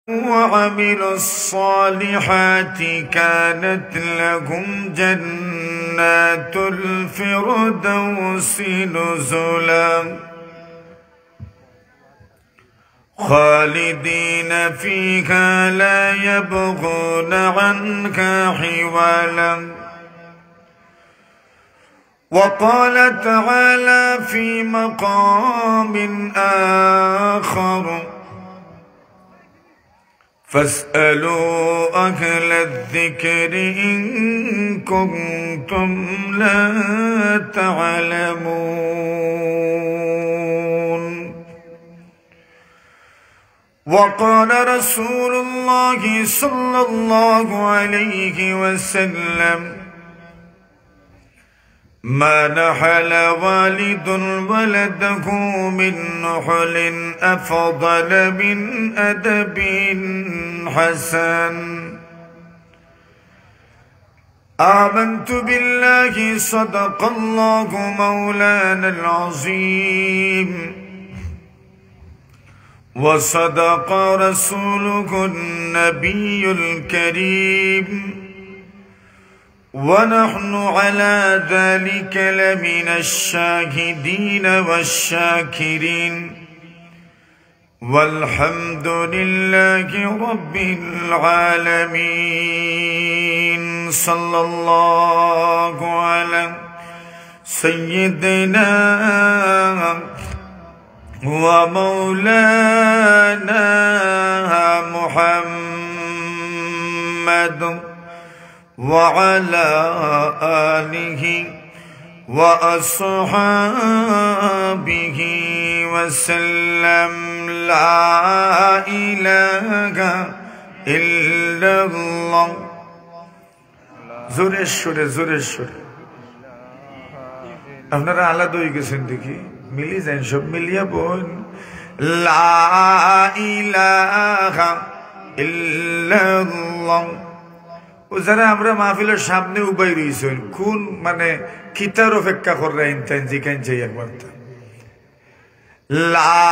وعملوا الصالحات كانت لهم جنات الفردوس نزلا خالدين فيها لا يبغون عنها حولا. وقال تعالى في مقام آخر فاسألوا أهل الذكر إن كنتم لا تعلمون. وقال رسول الله صلى الله عليه وسلم ما نحل والد ولده من نحل أفضل من أدب حسن. آمنت بالله صدق الله مولانا العظيم وصدق رسوله النبي الكريم ونحن على ذلك لمن الشاهدين والشاكرين والحمد لله رب العالمين. صلى الله على سيدنا ومولانا محمد وعلى آله وأصحابه وسلم. لا إله إلا الله. জোরে সুরে জোরে সুরে আপনারা আলাদা হয়ে গেছেন দেখি, মিলিয়ে যান, সব মিলিয়ে বোন। লা ইলাহা ইল্লাল্লাহ। ও যারা আমরা মাহফিলের সামনে উবাই রয়েছেন, কোন মানে কিতার অপেক্ষা করে ইনতেন জিকান চাই একবার। লা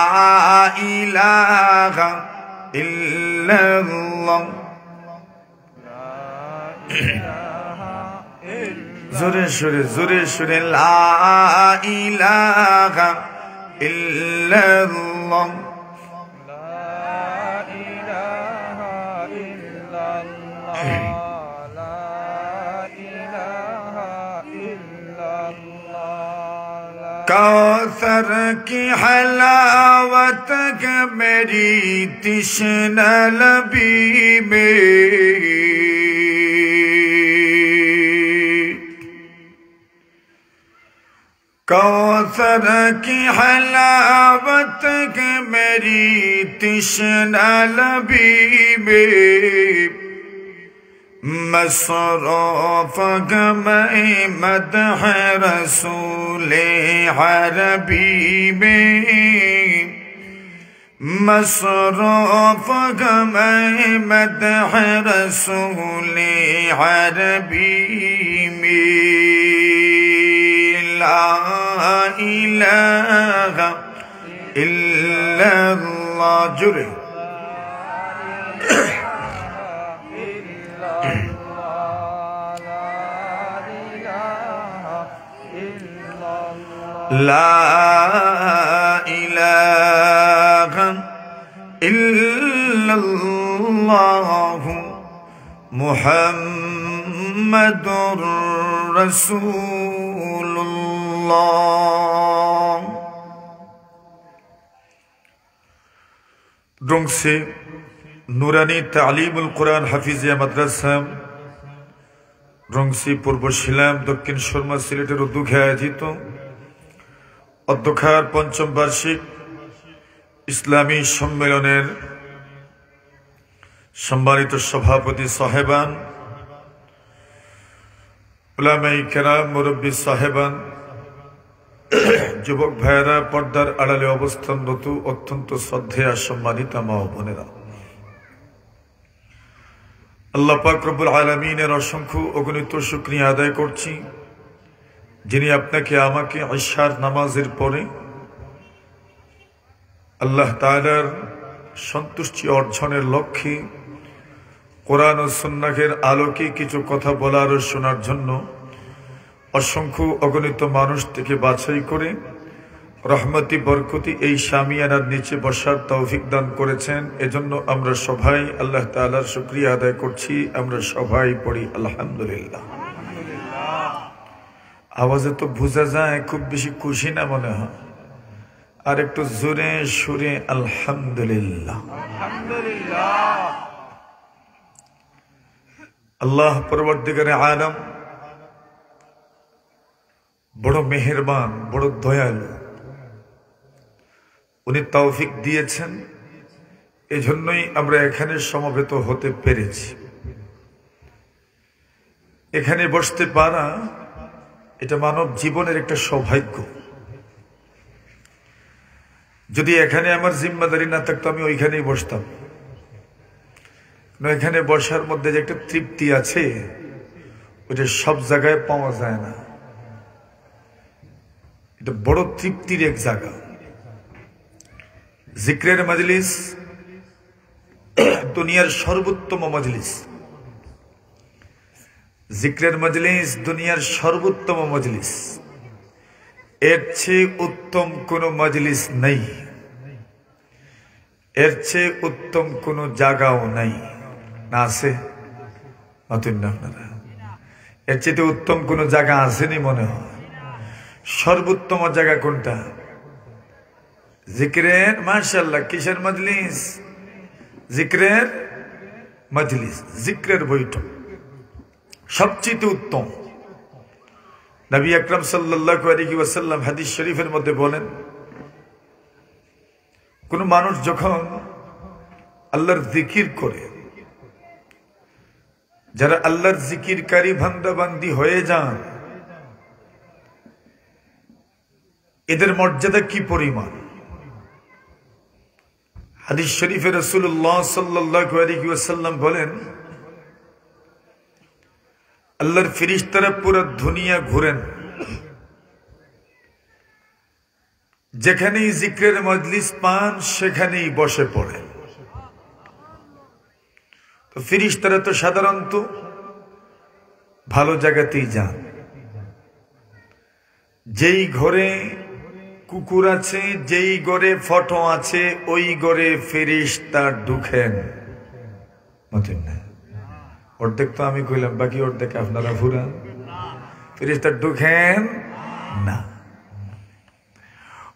ইলাহা ইল্লাল্লাহ। জোরে সুরে জোরে সুরে লা ইলাহা ইল্লাল্লাহ। कौसर की हलावत मेरी तृष्णा लबी में, कौसर की हलावत मेरी तृष्णा लबी में, मसरूफ़ गमे मदह रसूले अरबी में, मसरूफ़ गमे मदह रसूले अरबी में। ला इलाहा इल्लल्लाह। जुरे ला इलाहा इल्लल्लाह मुहम्मदुर रसूलुल्लाह। ডংসে নুরানি তালিমুল কোরআন হাফিজিয়া মাদ্রাসা রংসি পূর্ব শিলাম দক্ষিণ সুরমা সিলেটের উদ্যোগে আয়োজিত অধ্যক্ষার পঞ্চম বার্ষিক ইসলামী সম্মেলনের সম্মানিত সভাপতি সাহেবান, উলামায়ে কেরাম, মুরব্বী সাহেবান, যুবক ভাইয়েরা, পর্দার আড়ালে অবস্থানরত অত্যন্ত শ্রদ্ধেয় সম্মানিতা মা ও বোনেরা, আল্লাহ পাক রব্বুল আলামিনের অসংখ্য অগণিত শুকরিয়া আদায় করছি, যিনি আপনাকে আমাকে ইশার নামাজের পরে আল্লাহ তাআলার সন্তুষ্টি অর্জনের লক্ষ্যে কোরআন ও সুন্নাহের আলোকে কিছু কথা বলার ও শোনার জন্য অসংখ্য অগণিত মানুষ থেকে বাছাই করে রহমতি বরকতি এই শামিয়ানার নিচে বসার তৌফিক দান করেছেন। এজন্য আমরা সবাই আল্লাহ তাআলার শুকরিয়া আদায় করছি। আমরা সবাই পড়ি আলহামদুলিল্লাহ। আওয়াজে তো বোঝা যায় খুব বেশি খুশি না মনে হয়, আর একটু জোরে সুরে আলহামদুলিল্লাহ। আল্লাহ পরবর্তীকারে আলম বড় মেহেরবান, বড় দয়ালু। উনি তৌফিক দিয়েছেন, এজন্যই আমরা এখানে সমবেত হতে পেরেছি। এখানে বসতে পারা এটা মানব জীবনের একটা সৌভাগ্য। যদি এখানে আমার জিম্মাদারি না থাকতো আমি ওইখানেই বসতাম। এখানে বসার মধ্যে যে একটা তৃপ্তি আছে ওইটা সব জায়গায় পাওয়া যায় না। এটা বড় তৃপ্তির এক জায়গা। জিক্রের মজলিস দুনিয়ার সর্বোত্তম মজলিস। জিক্রের মজলিস দুনিয়ার সর্বোত্তম মজলিস। এর চেয়ে উত্তম কোন মজলিস নেই, এর চেয়ে উত্তম কোন জায়গাও নাই। না আছে? আপনারা এর চেয়ে উত্তম কোন জায়গা আসেনি মনে হয়। সর্বোত্তম জায়গা কোনটা? জিক্রের। মাশাআল্লাহ, কিসের মজলিস? জিক্রের মজলিস, জিক্রের বৈঠক সবচেয়ে উত্তম। নবী আকরাম সাল্লাল্লাহু আলাইহি ওয়াসাল্লাম হাদিস শরীফের মধ্যে বলেন, কোন মানুষ যখন আল্লাহর জিকির করে, যারা আল্লাহর জিকিরকারী বান্দা-বান্দি হয়ে যান, এদের মর্যাদা কি পরিমাণ। হাদিস শরীফে রাসূলুল্লাহ সাল্লাল্লাহু আলাইহি ওয়াসাল্লাম বলেন, আল্লাহর ফেরেশতারা পুরো দুনিয়া ঘুরেন, যেখানেই জিক্রের মজলিস পান সেখানেই বসে পড়েন। তো ফেরেশতারা তো সাধারণত ভালো জায়গাতেই যান। যেই ঘরে কুকুর আছে, যেই ঘরে ফটো আছে, ওই ঘরে ফেরেশতা ঢুকেন। মতেন না? অর্ধেক তো আমি কইলাম, বাকি অর্ধেক আপনারা ফুরান। ফেরেশতা ঢুকেন না।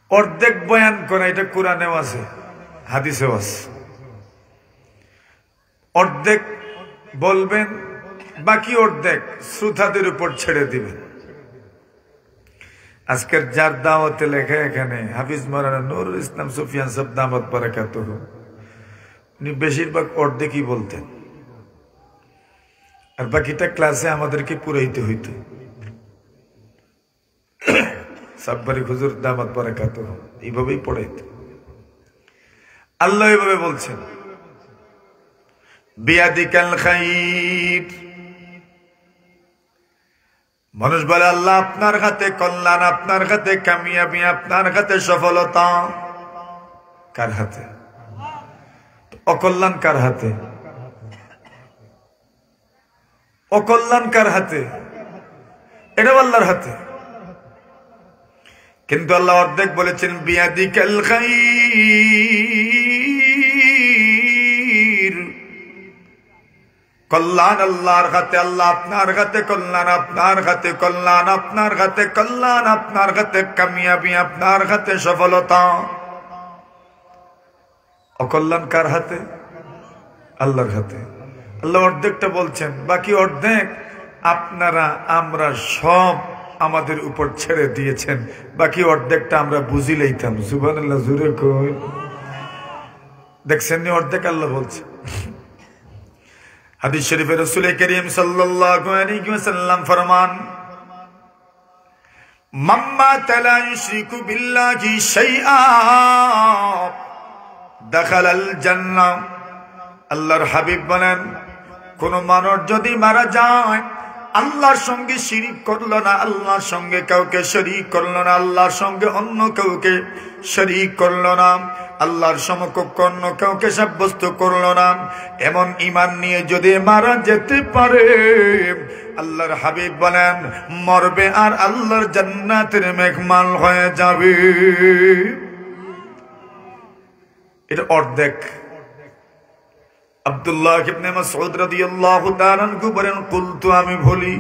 অর্ধেক বয়ান করা, এটা কোরআনেও আছে, হাদিসেও আছে। অর্ধেক বলবেন, বাকি অর্ধেক শ্রোতাদের উপর ছেড়ে দিবেন। আজকের যার দাওয়াতে লেখা এখানে হাফিজ মাওলানা নুরুল ইসলাম সুফিয়ান সাহেব দামাত বারাকাতুহু, উনি বেশিরভাগ অর্ধেকই বলতেন, আর বাকিটা ক্লাসে আমাদেরকে পুরাইতে হইত। সাব্বারি হুজুর দামাত বারাকাতুহু এইভাবেই পড়াইত। আল্লাহ এইভাবে বলছেন, বিয়াদিকাল খাইর। মানুষ বলে আল্লাহ আপনার হাতে কল্যাণ, আপনার হাতে কামিয়াবি, আপনার হাতে সফলতা। কার হাতে? অকল্যাণ কার হাতে? অকল্যাণ কার হাতে? এটা আল্লাহর হাতে। কিন্তু আল্লাহ অর্ধেক বলেছেন বিয়াদিকাল খাইর, কল্যাণ আল্লাহর হাতে। আল্লাহ আপনার হাতে কল্যাণ, আপনার হাতে কল্যাণ, আপনার হাতে কল্যাণ, আপনার হাতে কামিয়াবি, আপনার হাতে সফলতা। অকল্যাণ কার হাতে? আল্লাহর হাতে। আল্লাহ অর্ধেকটা বলছেন, বাকি অর্ধেক আপনারা আমরা সব আমাদের উপর ছেড়ে দিয়েছেন। বাকি অর্ধেকটা আমরা বুঝি লইতাম। সুবহানাল্লাহ, জোরে কই। দেখছেন অর্ধেক আল্লাহ বলছে। হাদিস শরীফে রাসূল করিম সাল্লাল্লাহু আলাইহি ওয়াসাল্লাম ফরমান, মাম্মা লা ইউশরিকু বিল্লাহি শাইআ দাখালাল জান্নাহ। আল্লাহর হাবিব বলেন, কোন মানুষ যদি মারা যায় আল্লাহর সঙ্গে শিরিক করলো না, আল্লাহর সঙ্গে কাউকে শরীক করলো না, আল্লাহর সঙ্গে অন্য কাউকে শরীক করলো না, আল্লাহর সমকক্ষ অন্য কাউকে সাব্যস্ত করলো না, এমন ঈমান নিয়ে যদি মারা যেতে পারে, আল্লাহর হাবিব বলেন মরবে আর আল্লাহর জান্নাতের মেহমান হয়ে যাবে। এটা অর্ধেক। আব্দুল্লাহ ইবনে মাসউদ রাদিয়াল্লাহু তাআলা আনহু বলেন কুলতু, আমি বলি,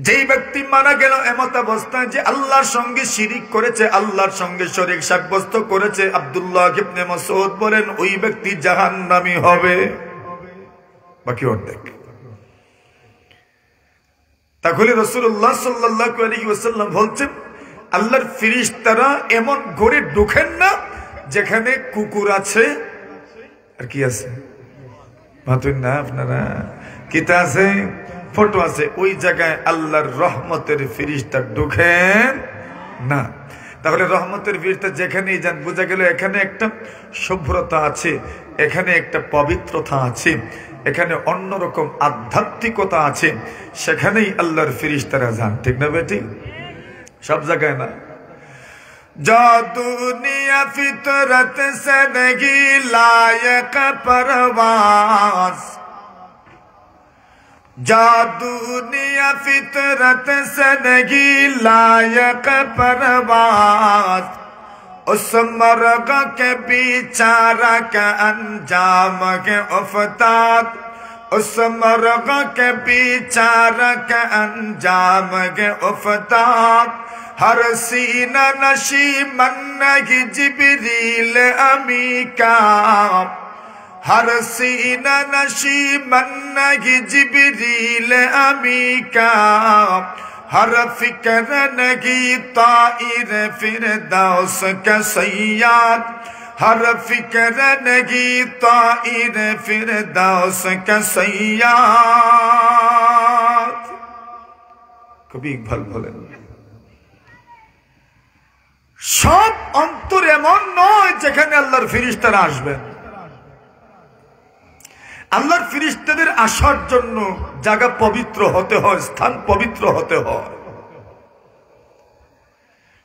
যেই ব্যক্তি মারা গেল এমত অবস্থায় যে আল্লাহর সঙ্গে শিরিক করেছে, আল্লাহর সঙ্গে শরীক সাব্যস্ত করেছে, আব্দুল্লাহ ইবনে মাসউদ বলেন ওই ব্যক্তি জাহান্নামী হবে। বাকি অর্ধেক। তাহলে রাসূলুল্লাহ সাল্লাল্লাহু আলাইহি ওয়াসাল্লাম বলছেন আল্লাহর ফেরেশতারা এমন ঘরে ঢোকেন না যেখানে কুকুর আছে আর কি আছে, মাতুন না আপনারা, কিতা আছে, ফটো আছে, ওই জায়গায় আল্লাহর রহমতের ফেরেশতা ঢোকেন না। তাহলে রহমতের ফেরেশতা যেখানেই যান বোঝা গেল এখানে একটা শুভ্রতা আছে, এখানে একটা পবিত্রতা আছে, এখানে অন্যরকম আধ্যাত্মিকতা আছে, সেখানেই আল্লাহর ফেরেশতারা যান। ঠিক না বেটি? সব জায়গায় না। जो दुनिया फितरत से नहीं लायक परवास, जो दुनिया फितरत से नहीं लायक परवास, उस मर्ग के बेचारा का अंजाम के उफ्ताद, उस मर्ग के बेचारा का अंजाम के उफ्ताद, हर सीना नशी मन्नगी जिब्रील अमी का, हर सीना नशी मन्नगी जिब्रील अमी का, हर फिक्र नगी ताइर फिरदौस का सय्याद, हर फिक्र नगी ताइर फिरदौस का सय्याद। कभी इकबाल बोलें সব অন্তর এমন নয় যেখানে আল্লাহর ফেরেশতারা আসবেন। আল্লাহর ফেরেশতাদের আসার জন্য জায়গা পবিত্র হতে হয়, স্থান পবিত্র হতে হয়।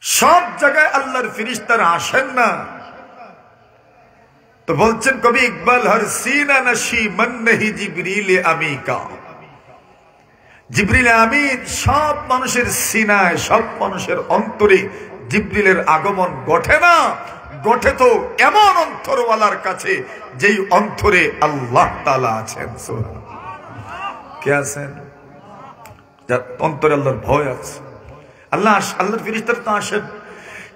সব জায়গায় আল্লাহর ফেরেশতারা আসেন না। তো বলছেন কবি ইকবাল, হর সিনা নশি মন নেহি জিবরিল আমিকা, জিবরিল আমিন সব মানুষের সিনায়, সব মানুষের অন্তরে জিবরিলের আগমন ঘটে না, ঘটে তো এমন অন্তরওয়ালার কাছে যেই অন্তরে আল্লাহ তাআলা আছেন। কে আছেন? যার অন্তরে আল্লাহর ভয় আছে। আল্লাহর ফেরেশতারা তো আসেন।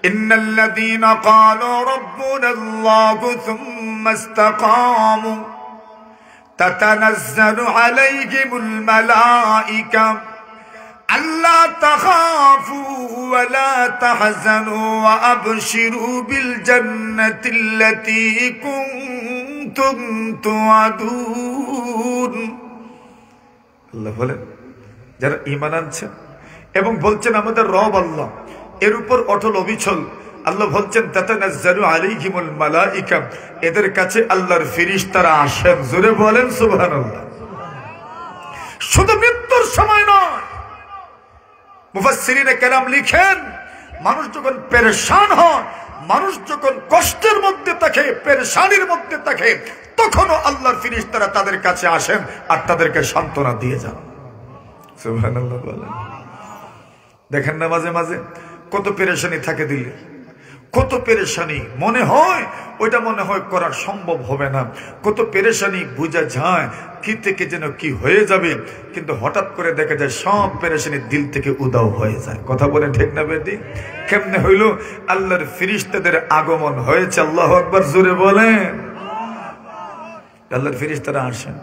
ইন্নাল্লাযীনা ক্বালু রাব্বুনাল্লাহু সুম্মা ইসতাকামু তাতানাজ্জালু আলাইহিমুল মালায়েকা আল্লা তাখাফু ওয়া লা তাহজানু ওয়া আবশিরু বিল জান্নাতিল্লাতী কুনতুম তুআদুন। আল্লাহ বলেন যারা ঈমান আনছেন এবং বলছেন আমাদের রব আল্লাহ, এর উপর অটল অবিচল, আল্লাহ বলছেন তাতানাজ্জালু আলাইহিমুল মালায়েকা, এদের কাছে আল্লাহর ফেরেশতারা আসেন। জোরে বলেন সুবহানাল্লাহ। শুধু মৃত্যুর সময় নয়, মুফাসসিরিনে কেরাম লিখেন মানুষ যখন পেরেশান হয়, মানুষ যখন কষ্টের মধ্যে থাকে, পেরেশানির মধ্যে থাকে, তখনও আল্লাহর ফেরেশতারা তাদের কাছে আসেন আর তাদেরকে সান্ত্বনা দিয়ে যান। সুবহানাল্লাহ বলেন। দেখেন না মাঝে মাঝে কত পেরেশানি থাকে দিলে, কত পেরেশানি মনে হয় ওইটা মনে হয় করা সম্ভব হবে না, কত পেরেশানি বোঝা যায় কি থেকে যেন কি হয়ে যাবে, কিন্তু হঠাৎ করে দেখা যায় সব পেরেশানি দিল থেকে উদাও হয়ে যায়। কথা বলেন ঠিক না বেটি? কেমনে হইল? আল্লাহর ফেরেশতাদের আগমন হয়েছে। আল্লাহু আকবার, জোরে বলেন। আল্লাহর ফেরেশতারা আসেন।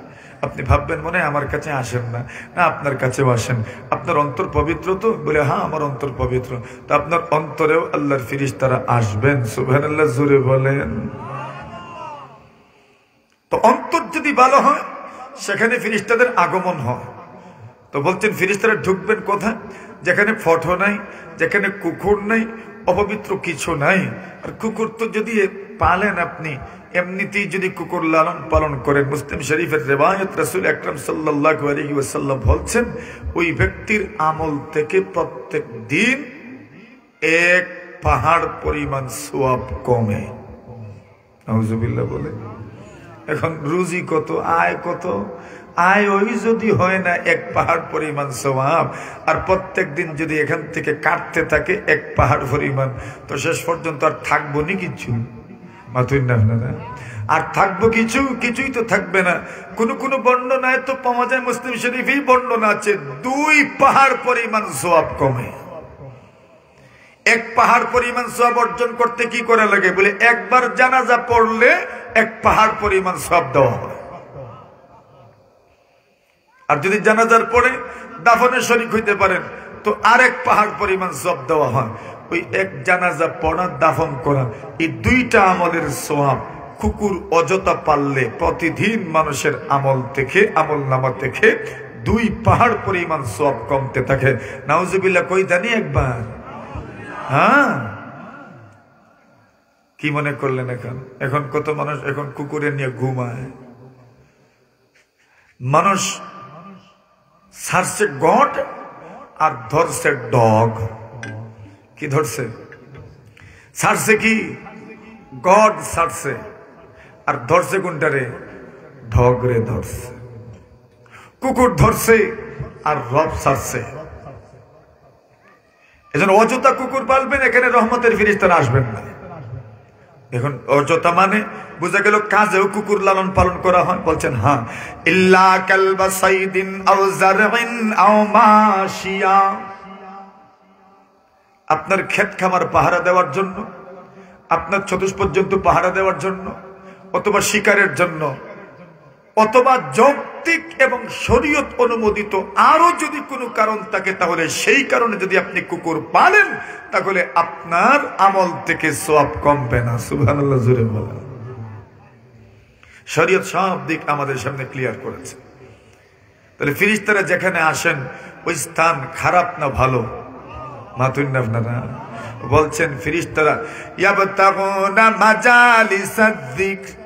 আপনি ভাববেন মনে হয় আমার কাছে আসেন না, না আপনার কাছেও আসেন। আপনার অন্তর পবিত্র তো? বলে হ্যাঁ আমার অন্তর পবিত্র। তো আপনার অন্তরেও আল্লাহর ফেরেশতারা আসবেন। সুবহানাল্লাহ, জোরে বলেন। তো অন্তর যদি ভালো হয় সেখানে ফেরেশতাদের আগমন হয়। তো বলছেন ফেরেশতারা ঢুকবেন কোথায়? যেখানে ফটো নাই, যেখানে কুকুর নাই, অপবিত্র কিছু নাই। আর কুকুর তো যদি পালেন আপনি, এমনিতেই যদি কুকুর লালন পালন করেন, মুসলিম শরীফের রিওয়ায়াত, রাসূল আকরাম সাল্লাল্লাহু আলাইহি ওয়াসাল্লাম বলছেন ওই ব্যক্তির আমল থেকে প্রত্যেক দিন 1 পাহাড় পরিমাণ সওয়াব কমে। নাউজুবিল্লাহ বলে। এখন রুজি কত, আয় কত? আয় ওই যদি হয় না এক পাহাড় পরিমাণ সওয়াব, আর প্রত্যেক দিন যদি এখান থেকে কাটতে থাকে এক পাহাড় পরিমাণ, তো শেষ পর্যন্ত আর থাকবো নি কিছু? মাথুই না আপনারা? আর থাকবো কিছু? কিছুই তো থাকবে না। কোন কোন বর্ণনায় তো পাওয়া যায়, মুসলিম শরীফেই বর্ণনা আছে, 2 পাহাড় পরিমাণ সওয়াব কমে। এক পাহাড় পরিমাণ সওয়াব অর্জন করতে কি করা লাগে? বলে একবার জানাজা পড়লে 1 পাহাড় পরিমাণ সওয়াব দেওয়া হয়। আর যদি জানাজার পরে দাফনে শরীক হইতে পারেন তো আরেক পাহাড় পরিমাণ সওয়াব দেওয়া হয়। ওই এক জানাজা পড়া, দাফন করা, এই 2টা আমলের সওয়াব কুকুর অযথা পাললে প্রতিদিন মানুষের আমল থেকে, আমল নামা থেকে 2 পাহাড় পরিমাণ সওয়াব কমতে থাকে। নাউজুবিল্লাহ কই জানি একবার? হ্যাঁ, কি মনে করলেন? এখন কত মানুষ এখন কুকুরে নিয়ে ঘুমায়। মানুষ ছাড়ছে গড আর ধরছে ডগ। কি ধরছে? ছাড়ছে কি? গড ছাড়ছে, আর ধরছে কোনটারে? ডগ রে ধরছে। কুকুর ধরছে আর রব ছাড়ছে। এজন্য অযথা কুকুর পালবেন, এখানে রহমতের ফেরেশতারা আসবেন না। এখন অযথা মানে বুঝা গেল কাজেও কুকুর লালন পালন করা হয়। বলছেন হ্যাঁ, ইল্লা কালবা সাইদিন আও জারইন আও মাশিয়া। আপনার ক্ষেত খামার পাহারা দেওয়ার জন্য, আপনার চতুষ্পর্যন্ত পাহারা দেওয়ার জন্য, অথবা শিকারের জন্য, অথবা যৌক্তিক এবং শরীয়ত অনুমোদিত আরো যদি কোনো কারণ থাকে, তাহলে সেই কারণে যদি আপনি কুকুর পালেন, তাহলে আপনার আমল থেকে সওয়াব কমবে না। সুবহানাল্লাহ জোরে বলেন। শরীয়ত সব দিক আমাদের সামনে ক্লিয়ার করেছে। তাহলে ফেরেশতারা যেখানে আসেন ওই স্থান খারাপ না ভালো? মাতুন না আপনারা? বলছেন ফেরেশতারা ইয়াবতাগুনা মাজালিসাদ যিকর।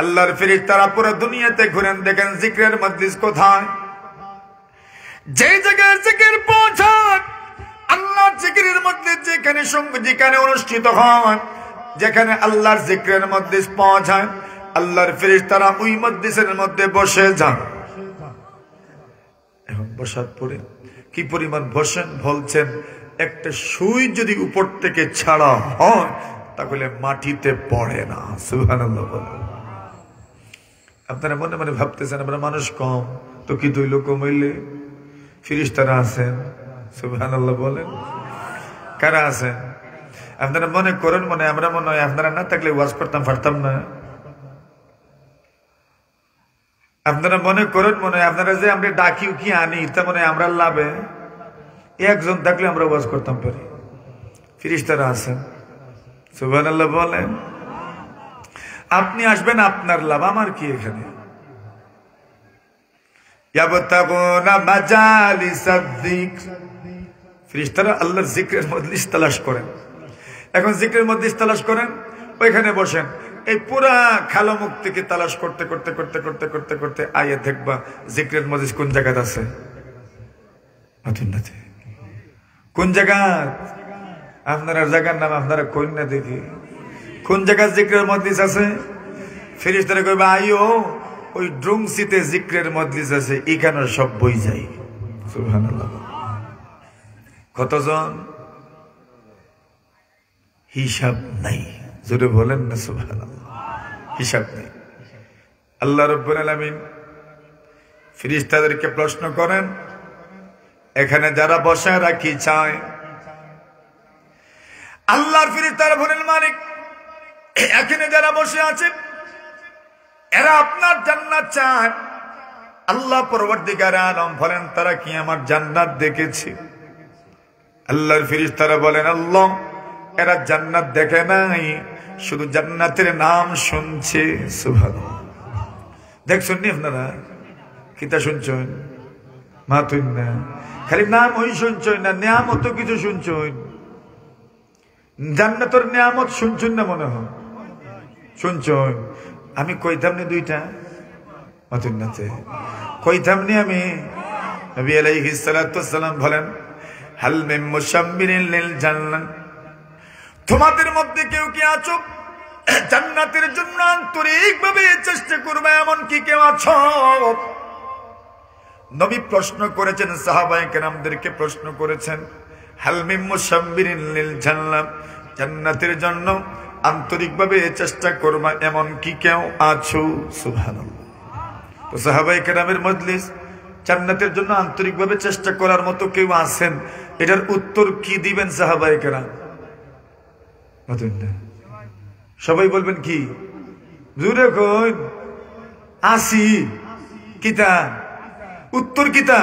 আল্লাহর ফেরেশতারা পুরো দুনিয়াতে ঘুরেন, দেখেন জিকিরের মজলিস কোথায়। যে জায়গায় জিকির পৌঁছায়, আল্লাহর জিকিরের মজলিস যেখানে যেখানে অনুষ্ঠিত হয়, যেখানে আল্লাহর জিকিরের মজলিস পৌঁছায়, আল্লাহর ফেরেশতারা ওই মজলিসের মধ্যে বসে যান। এখন বসার পরে কি পরিমাণ বসেন? বলছেন একটা সুই যদি উপর থেকে ছাড়া হয় তাহলে মাটিতে পড়ে না। সুবহানাল্লাহ বলেন। আপনারা মনে মনে ভাবতেছেন আমরা মানুষ কম, তো কি 2 লোক কমাইলে ফেরেশতারা আছেন। সুবহানাল্লাহ বলেন। কারা আছেন? আপনারা মনে করেন মনে আমরা মনে হয় আপনারা না থাকলে ওয়াজ করতাম পারতাম না। আপনারা মনে করেন মনে হয় আপনারা যে আমরা ডাকিও কি আনি তা মনে হয় আমরা লাভে, একজন থাকলে আমরা ওয়াজ করতাম পারি। ফেরেশতারা আছেন। সুবহানাল্লাহ বলেন। আপনি আসবেন, আপনার লাভ, আমার কি এখানে? ইয়াবতাগুনা মাজালিসাদ যিকর। ফেরেশতারা আল্লাহর জিকিরের মজলিস তালাশ করেন। এখন জিকিরের মজলিস তালাশ করেন, ওইখানে বসেন। এই পুরা খালামুখ থেকে তালাশ করতে করতে করতে করতে করতে করতে আয়ে দেখবা জিকিরের মজলিস কোন জায়গাতে আছে। কোন জায়গা? আপনারা জায়গার নাম আপনারা কোন না দেখি কোন জায়গায় জিকিরের মজলিস আছে। ফেরেশতারা কইবে আইও ওই ড্রুমসিতে জিকিরের মজলিস আছে, এখানে সব বই যাই। সুবহানাল্লাহ। কতজন? হিসাব নাই। জোরে বলেন না সুবহানাল্লাহ। হিসাব নাই। আল্লাহ রাব্বুল আলামিন ফেরেশতাদেরকে প্রশ্ন করেন, এখানে যারা বসে রাখি চায়, আল্লাহর ফেরেশতারা বলেন মালিক এখানে যারা বসে আছে এরা আপনার জান্নাত চায়। আল্লাহ পরবর্তীকার আলম বলেন তারা কি আমার জান্নাত দেখেছে? আল্লাহর ফেরেশতারা বলেন আল্লাহ এরা জান্নাত দেখে নাই, শুধু জান্নাতের নাম শুনছে। সুবহানাল্লাহ। দেখছেন নি আপনারা? কিতা শুনছেন? মাতুন না, খালি নাম ওই শুনছেন না, নিয়ামত কিছু শুনছেন। জান্নাতের নিয়ামত শুনছেন না মনে হয়? শুনছেন? আমি কইতাম নি 2টা মাতুন নাতে কইতাম নি আমি। নবী আলাইহিস সালাতু ওয়াস সালাম বলেন হাল মিন মুশাম্মিরিন লিল জান্নাহ। তোমাদের মধ্যে কেউ কি আছো জান্নাতের জন্য আন্তরিকভাবে চেষ্টা করবে এমন কি কেউ আছো? নবী প্রশ্ন করেছেন, সাহাবায়ে কেরামদেরকে প্রশ্ন করেছেন, হাল মিন মুসাব্বিরিন লিল জান্নাহ, জান্নাতের জন্য আন্তরিকভাবে চেষ্টা করবা এমন কি কেউ আছো? সুবহানাল্লাহ। তো সাহাবায়ে কেরামের মজলিস, জান্নাতের জন্য আন্তরিকভাবে চেষ্টা করার মতো কেউ আছেন? এটার উত্তর কি দিবেন সাহাবায়ে কেরাম? সবাই বলবেন কি? জোরে কই আসি কিতা? উত্তর কিতা?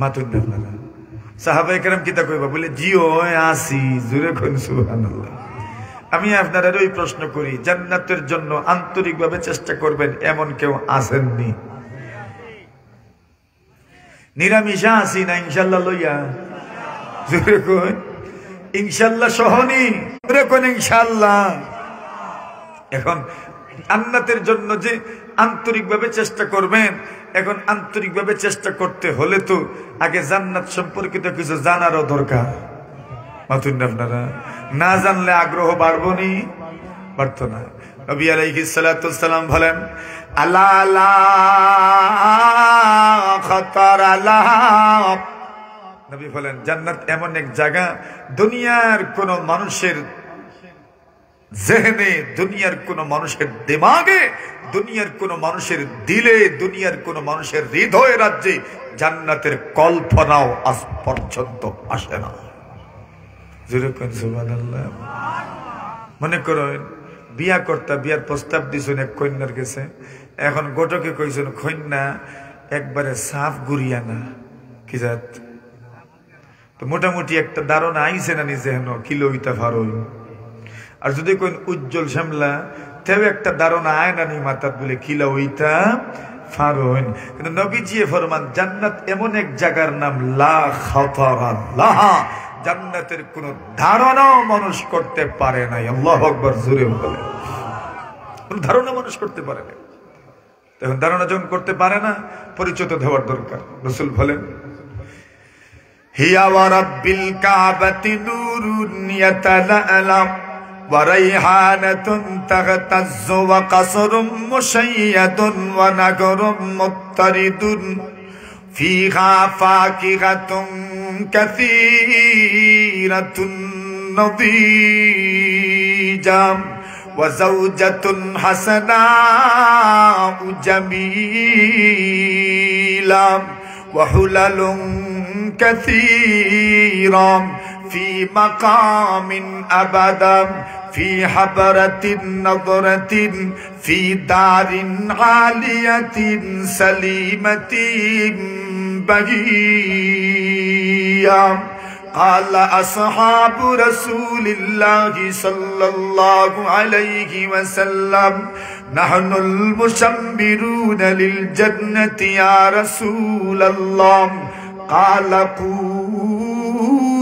মাতুন আপনারা সাহাবায়ে কেরাম কিতা কইবা? বলে জিও আসি। জোরে কই সুবহানাল্লাহ। আমি আপনারা ওই প্রশ্ন করি, জান্নাতের জন্য আন্তরিকভাবে চেষ্টা করবেন এমন কেউ আসেননি? নিরামিষা আসি না ইনশাল্লাহ লইয়া? জোরে কই ইনশাল্লাহ সহনি। জোরে কই ইনশাল্লাহ। এখন জান্নাতের জন্য যে আন্তরিকভাবে চেষ্টা করবেন, এখন আন্তরিকভাবে চেষ্টা করতে হলে তো আগে জান্নাত সম্পর্কিত কিছু জানারও দরকার। মাতুন আপনারা না জানলে আগ্রহ বাড়বনি, বাড়তো না। নবী আলাইহিস সালাতু ওয়াস সালাম বলেন, আলা লা খাতার আলা, নবী বলেন জান্নাত এমন এক জায়গা, দুনিয়ার কোন মানুষের জেহেনে, দুনিয়ার কোন মানুষের দিমাগে, দুনিয়ার কোন মানুষের দিলে, দুনিয়ার কোন মানুষের হৃদয় রাজ্যে জান্নাতের কল্পনাও আজ পর্যন্ত আসে না। সুবহানাল্লাহ। মনে করেন বিয়া কর্তা, বিয়ার প্রস্তাব দিয়েছেন এক কন্যার কাছে, এখন গোটকে কইছেন কন্যা একবারে সাফ গুরিয়া না কি জাত, তো মোটামুটি একটা ধারণা আইসে না নিজে হেন কিলো ইটা ফারই। আর যদি কোন উজ্জ্বল শ্যামলা, তেও একটা ধারণা আয় না নি মাতার বলে কিলো ওইটা ফারইন। কিন্তু নবীজি ফরমান জান্নাত এমন এক জায়গার নাম লা খাতারা লাহা, জান্নাতের কোন ধারণাও মানুষ করতে পারে নাই। আল্লাহু আকবার, জোরে বলে। কোন ধারণা মানুষ করতে পারে না। তখন ধারণা যখন করতে পারে না, পরিচয় তো দেওয়ার দরকার। রাসূল বলেন, হিয়া ওয়া রাব্বিল কাবাতি নূরুন ইয়াতালাআলা ওয়া রাইহানাতুন তাগতাজ্জু ওয়া কাসরুম মুশাইয়াদুন ওয়া নাগরুম মুত্তারিদুন ফিহা ফাকিহাতুন কাসীরাতুন নদীজাম ওয়া যাওজাতুন হাসানাউ জামিলাম ওয়া হুলালুন কাসীরাম ফি মাকামিন আবাদাম ফি হাবরাতিন নাযরাতিন ফি দারিন আলিয়াতিন সালিমাতিন বাগিয়াম। قال أصحاب رسول الله صلى الله عليه وسلم نحن المشمرون للجنة يا رسول الله قال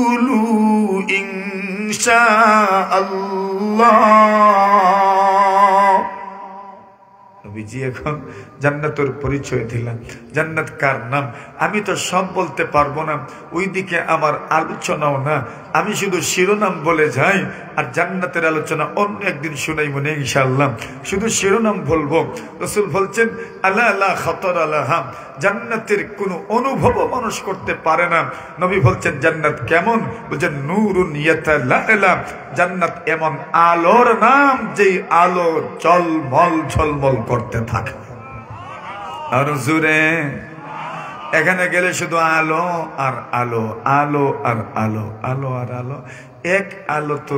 قولوا إن شاء الله। নবীজি এখন জান্নাতের পরিচয় দিলেন। জান্নাত কার নাম আমি তো সব বলতে পারবো না, ওইদিকে আমার আলোচনাও না, আমি শুধু শিরোনাম বলে যাই, আর জান্নাতের আলোচনা অন্য একদিন শুনাই মনে ইনশাআল্লাহ। শুধু শিরোনাম বলবো। রাসূল বলছেন আলা লা খাতার আলাহা, জান্নাতের কোনো অনুভবও মানুষ করতে পারে না। নবী বলছেন জান্নাত কেমন? বলছেন নূরুন ইয়াতালাআলা, জান্নাত এমন আলোর নাম যে আলো ঝলমল ঝলমল করতে থাকে। আর জোরে এখানে গেলে শুধু আলো আর আলো, আলো আর আলো, আলো আর আলো। এক আলো তো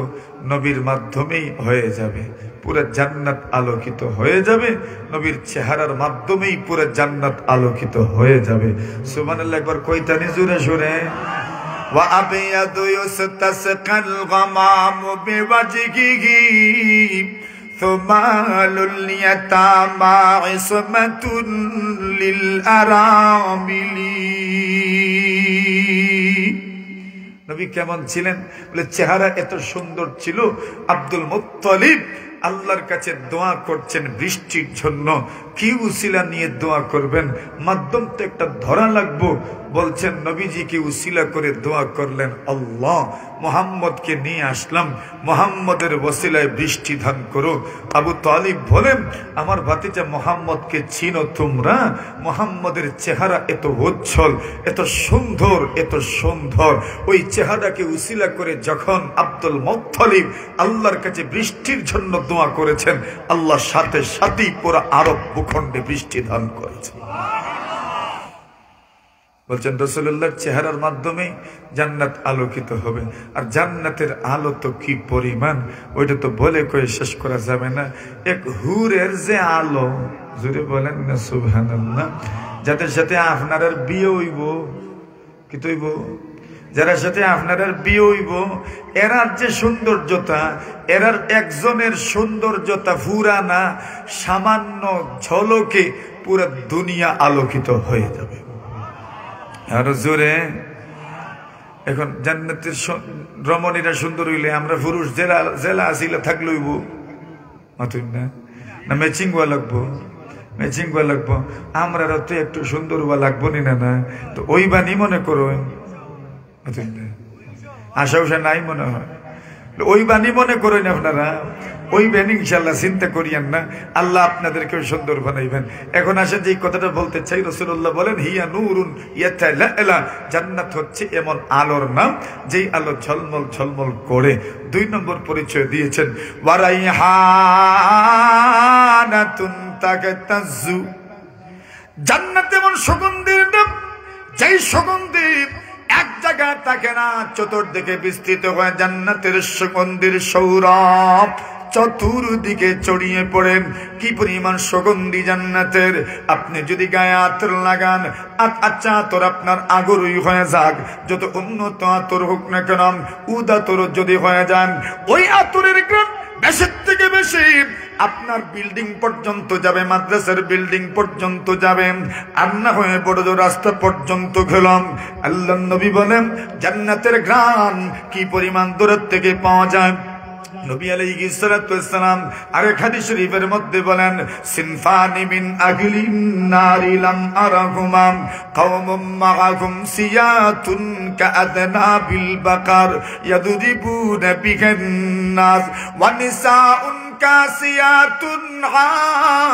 নবীর মাধ্যমেই হয়ে যাবে, পুরো জান্নাত আলোকিত হয়ে যাবে। নবীর চেহারার মাধ্যমেই পুরো জান্নাত আলোকিত হয়ে যাবে। সুবহানাল্লাহ, একবার কইতানি জোরে সুরে। ওয়া আবিয়াদু ইউস্তাসকাল গামামু বিওয়াজহিহি সুমালুল ইয়াতামা ইসমাতুন লিল আরামিলি। নবী কেমন ছিলেন? বলে চেহারা এত সুন্দর ছিল, আব্দুল মুত্তালিব আল্লাহর কাছে দোয়া করছেন বৃষ্টির জন্য, কি উসিলা নিয়ে দোয়া করবেন? মাধ্যম তো একটা ধরা লাগবো। বলছেন নবীজিকে উসিলা করে দোয়া করলেন, আল্লাহ মুহাম্মদকে নিয়ে আসলাম, মুহাম্মদের ওসিলায় বৃষ্টি দান করো। আবু তালিব বলেন, আমার ভাতিজা মুহাম্মদকে চিনো তোমরা? মুহাম্মদের চেহারা এত উজ্জ্বল, এত সুন্দর, এত সুন্দর। ওই চেহারাকে উসিলা করে যখন আব্দুল মুত্তালিব আল্লাহর কাছে বৃষ্টির জন্য দোয়া করেছেন, আল্লাহ সাথে সাথেই পুরো আরব ভূখণ্ডে বৃষ্টি দান করেছেন। বলছেন রাসূলুল্লাহর চেহারার মাধ্যমে জান্নাত আলোকিত হবে। আর জান্নাতের আলো তো কি পরিমাণ, ওইটা তো বলে কয়ে শেষ করা যাবে না। এক হুরের যে আলো, জোরে বলেন না সুবহানাল্লাহ, যাদের সাথে আপনার আর বিয়ে হইব, কি তৈব, যারা সাথে আপনার আর বিয়ে হইব, এরার যে সৌন্দর্যতা, এরার একজনের সৌন্দর্যতা ফুরানা সামান্য ঝলকে পুরো দুনিয়া আলোকিত হয়ে যাবে। আরো জোরে। এখন জান্নাতের রমণীরা সুন্দর হইলে আমরা পুরুষ জেলা জেলা আসিলে থাকলে হইব মাতুন না, না ম্যাচিং হওয়া লাগবো, ম্যাচিং হওয়া লাগবো। আমরা তো একটু সুন্দর হওয়া লাগবো না, না তো ওই বাণী মনে করো মাতুন না, আশা উষা নাই মনে হয়, ওই বাণী মনে করেন আপনারা, ওই বেন ইনশাল্লাহ চিন্তা করিয়েন না, আল্লাহ আপনাদেরকে সুন্দর বানাইবেন। এখন আসেন যে কথাটা বলতে চাই, রাসূলুল্লাহ বলেন হিয়া নূরুন ইয়াতালাআলা, জান্নাত হচ্ছে এমন আলোর নাম যেই আলো ঝলমল ঝলমল করে। 2 নম্বর পরিচয় দিয়েছেন ওয়ারাইহানাতুন তাকাতাজু, জান্নাত এমন সুগন্ধির নাম যেই সুগন্ধি এক জায়গায় থাকে না, চতুর্দিকে বিস্তৃত হয়ে জান্নাতের সুগন্ধির সৌরভ চতুর্দিকে ছড়িয়ে পড়েন। কি পরিমাণ সুগন্ধি জান্নাতের! আপনি যদি গায়ে আতর লাগান, আচ্ছা আতর আপনার আগরই হয়ে যাক, যত উন্নত আতর হোক না কেন, উদ আতর যদি হয়ে যান, ওই আতরের গ্রাম বেশির থেকে বেশি আপনার বিল্ডিং পর্যন্ত যাবে, মাদ্রাসার বিল্ডিং পর্যন্ত যাবে, আর না হয়ে বড় রাস্তা পর্যন্ত গেলাম। আল্লাহ নবী বলেন জান্নাতের ঘ্রাণ কি পরিমাণ দূরের থেকে পাওয়া যায়। নবী আলাইহিস সালাতু ওয়াস সালাম আরেক হাদিস শরীফের মধ্যে বলেন সিনফানি মিন আহলিন নারি লাম আরাহুমা কওমুম মাআহুম সিয়াতুন কাআদনাবিল বাকার ইয়াদুদিবুনা বিহান নাস ওয়া নিসাউন কাসিয়াতুন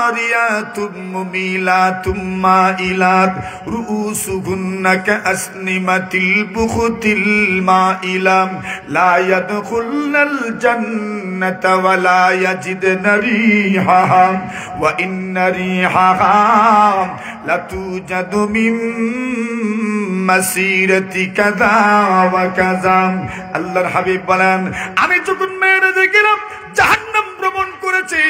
আরিয়াতুন মুমিলাতুম মাইলাত রুউসুহুন্না কাসনিমাতিল বুখতিল মাইলাম লা ইয়াদখুলনাল জান্নাতা ওয়া লা ইয়াজিদনা রিহাহা ওয়া ইন্না রিহাহা লাতুজাদু মিন মাসিরাতি কাযা ওয়া কাযা। আল্লাহর হাবিব বলেন, আমি যখন মেয়েদের গেলাম জাহান্নাম ভ্রমণ করেছি,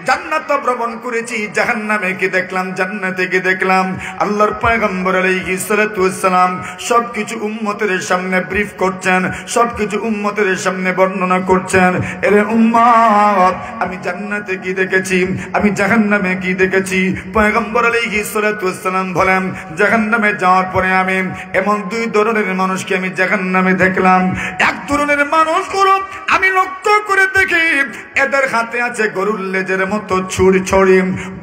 জান্নাত ভ্রমণ করেছি, জাহান্নামে কি দেখলাম, জান্নাতে কি দেখলাম। আল্লাহর পয়গম্বর আলাইহিস সালাতু ওয়াস সালাম সবকিছু উম্মতের সামনে ব্রিফ করছেন, সবকিছু উম্মতের সামনে বর্ণনা করছেন। এরে উম্মত, আমি জান্নাতে কি দেখেছি, আমি জাহান্নামে কি দেখেছি। পয়গম্বর আলাইহিস সালাতু ওয়াস সালাম বলেন, জাহান্নামে যাওয়ার পরে আমি এমন 2 ধরনের মানুষকে আমি জাহান্নামে দেখলাম। এক ধরনের মানুষগুলো আমি লক্ষ্য করে দেখি এদের হাতে আছে গরুর লেজের মতো ছড়ি,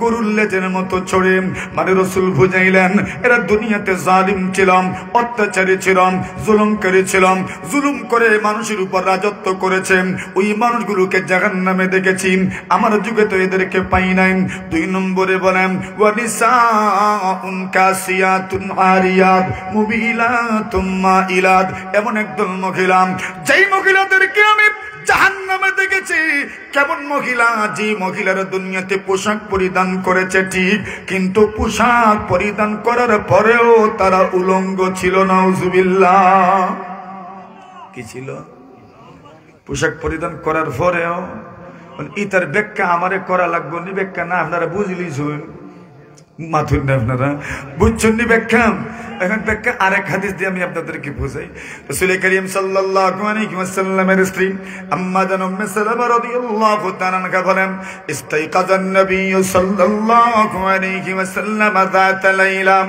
গরুর লেজের মতো ছড়ি। মানে রাসূল বুঝাইলেন এরা দুনিয়াতে জালিম ছিলাম, অত্যাচারী ছিলাম, জুলুমকারী ছিলাম, জুলুম করে মানুষের উপর রাজত্ব করেছে। ওই মানুষগুলোকে জাহান্নামে দেখেছি, আমার যুগে তো এদেরকে পাই নাই। 2 নম্বরে বলেন ওয়া নিসাউন কাসিয়াতুন আরিয়াত মুবিলাতুম মাইলাত, এমন একদল মহিলা যেই মহিলাদেরকে আমি জাহান্নামে দেখেছি। কেমন মহিলা? যে মহিলারা দুনিয়াতে পোশাক পরিধান করেছে ঠিক, কিন্তু পোশাক পরিধান করার পরেও তারা উলঙ্গ ছিল। নাউজুবিল্লাহ। কি ছিল? পোশাক পরিধান করার পরেও। ইতার ব্যাখ্যা আমারে করা লাগবে নি, ব্যাখ্যা না আপনারা বুঝলি শুন মাথুর না, আপনারা বুঝছেন নি ব্যাখ্যা। এখন ব্যাখ্যা আরেক হাদিস দিয়ে আমি আপনাদেরকে বুঝাই। রাসূল করিম সাল্লাল্লাহু আলাইহি ওয়াসাল্লামের স্ত্রী আম্মা জান উম্মে সালামা রাদিয়াল্লাহু তাআলা আনহা বলেন, ইস্তাইকাযান নবী সাল্লাল্লাহু আলাইহি ওয়াসাল্লাম যাতা লাইলা,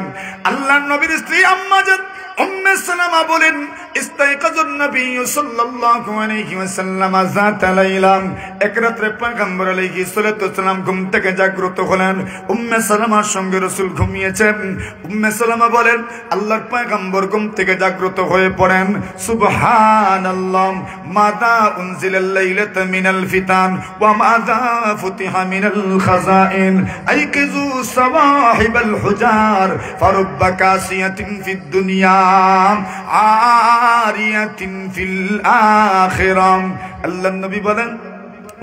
আল্লাহর নবীর স্ত্রী আম্মা জান উম্মে সালামা বলেন, ইস্তাইকাযান নবী সাল্লাল্লাহু আলাইহি ওয়াসাল্লাম যাত লাইলা, এক রাতে পয়গম্বর আলাইহিস সালাতু ওয়াসসালাম ঘুম থেকে জাগ্রত হলেন। উম্মে সালামার সঙ্গে রাসূল ঘুমিয়েছেন। উম্মে সালামা বলেন, আল্লাহর পয়গম্বর ঘুম থেকে জাগ্রত হয়ে পড়েন, সুবহানাল্লাহ, মাযা উনজিলাল লাইলাতা মিনাল ফিতান ওয়া মাযা ফুতিহা মিনাল খাযাইন, আইকিযু সাওয়াহিবাল হুজার ফারুব্বা কাসিয়াতিন ফিদ দুনিয়া আরিয়াতিন ফিল আখিরাহ। আল্লাহর নবী বলেন,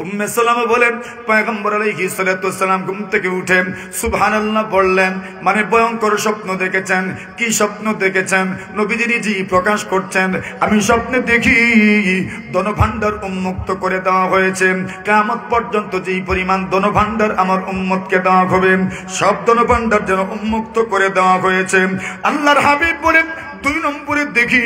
উম্মে সালামা বলেন, পয়গম্বর আলাইহিস সালাতু ওয়াসসালাম ঘুম থেকে উঠে সুবহানাল্লাহ বললেন, মানে ভয়ঙ্কর স্বপ্ন দেখেছেন। কি স্বপ্ন দেখেছেন? নবীজি নিজেই প্রকাশ করছেন, আমি স্বপ্নে দেখি ধনভাণ্ডার উন্মুক্ত করে দেওয়া হয়েছে। কিয়ামত পর্যন্ত যেই পরিমাণ ধনভাণ্ডার আমার উম্মতকে দেওয়া হবে, সব ধনভাণ্ডার যেন উন্মুক্ত করে দেওয়া হয়েছে। আল্লাহর হাবিব বলেন, 2 নম্বরে দেখি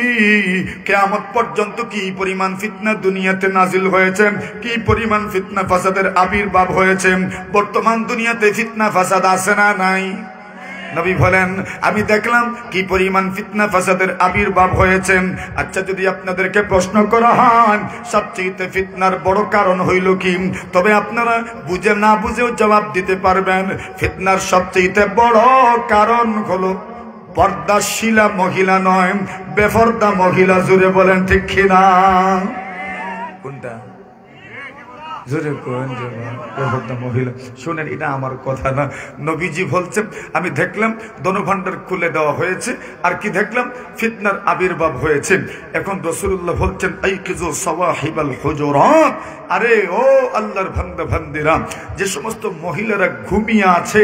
কিয়ামত পর্যন্ত কি পরিমাণ ফিতনা দুনিয়াতে নাজিল হয়েছে, কি পরিমাণ ফিতনা ফাসাদের আবির্ভাব হয়েছে। বর্তমান দুনিয়াতে ফিতনা ফাসাদ আছে না নাই? নবী বলেন, আমি দেখলাম কি পরিমাণ ফিতনা ফাসাদের আবির্ভাব হয়েছে। আচ্ছা, যদি আপনাদেরকে প্রশ্ন করা হয় সবচেয়ে ফিতনার বড় কারণ হইল কি, তবে আপনারা বুঝে না বুঝেও জবাব দিতে পারবেন। ফিতনার সবচেয়ে বড় কারণ হলো পর্দাশীলা মহিলা নয়, বেপরদা মহিলা। জোরে বলেন ঠিক কিনা? কোনটা? জোরে কোন? বেপরদা মহিলা। শুনেন, এটা আমার কথা না, নবীজি বলছেন, আমি দেখলাম ধনভাণ্ডার খুলে দেওয়া হয়েছে। আর কি দেখলাম? ফিতনার আবির্ভাব হয়েছে। এখন রাসূলুল্লাহ বলছেন, আইকিযু সাওয়াহিবাল হুজুরাত, আরে ও আল্লাহর বান্দা বান্দিরা, যে সমস্ত মহিলারা ঘুমিয়ে আছে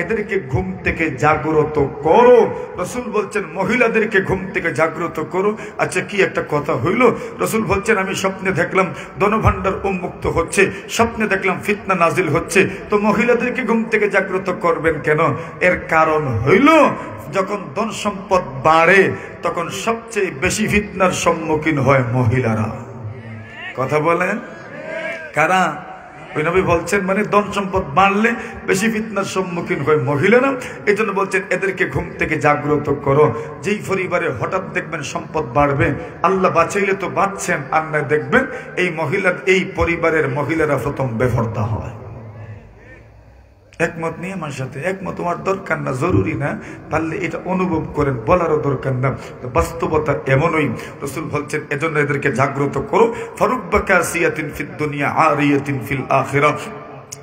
এদেরকে ঘুম থেকে জাগ্রত করো। রাসূল বলছেন, মহিলাদেরকে ঘুম থেকে জাগ্রত করো। আচ্ছা, কি একটা কথা হইল? রাসূল বলছেন, আমি স্বপ্নে দেখলাম ধনভাণ্ডার উন্মুক্ত হচ্ছে, স্বপ্নে দেখলাম ফিতনা নাজিল হচ্ছে, তো মহিলাদেরকে ঘুম থেকে জাগ্রত করবেন কেন? এর কারণ হইল, যখন ধন সম্পদ বাড়ে তখন সবচেয়ে বেশি ফিতনার সম্মুখীন হয় মহিলারা। কথা বলেন, কারা? ওই নবী বলছেন, মানে ধন সম্পদ বাড়লে বেশি ফিতনার সম্মুখীন হয় মহিলারা। এই জন্য বলছেন, এদেরকে ঘুম থেকে জাগ্রত করো। যেই পরিবারে হঠাৎ দেখবেন সম্পদ বাড়বে, আল্লাহ বাঁচাইলে তো বাঁচছেন, আর না দেখবেন এই পরিবারের মহিলারা প্রথম বেপরদা হয়। একমত নিয়ে আমার সাথে? একমত হওয়ার দরকার না, জরুরি না, পারলে এটা অনুভব করেন, বলারও দরকার না, বাস্তবতা এমনই। রাসূল বলছেন, এজন্য এদেরকে জাগ্রত করো। ফারুব্বা কাসিয়াতিন ফিদ দুনিয়া আরিয়াতিন ফিল আখিরাহ।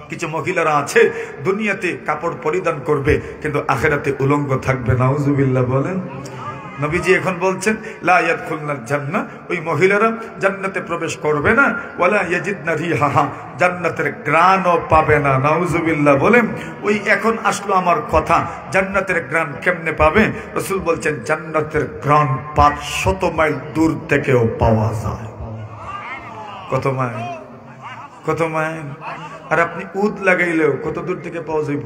কিছু মহিলারা আছে দুনিয়াতে কাপড় পরিধান করবে কিন্তু আখিরাতে উলঙ্গ থাকবে। নাউজুবিল্লাহ বলেন। নবীজি এখন বলছেন, লা ইয়াদখুলনাল জান্নাহ, ওই মহিলারা জান্নাতে প্রবেশ করবে না। ওয়ালা ইয়াজিদনা রিহাহা, জান্নাতের ঘ্রাণও পাবে না। নাউজুবিল্লাহ বলেন। ওই এখন আসলো আমার কথা, জান্নাতের ঘ্রাণ কেমনে পাবে? রাসূল বলছেন, জান্নাতের ঘ্রাণ 500 মাইল দূর থেকেও পাওয়া যায়। কত মাইল? কত মাইল? আর আপনি উদ লাগাইলেও কত দূর থেকে পাওয়া যাইব?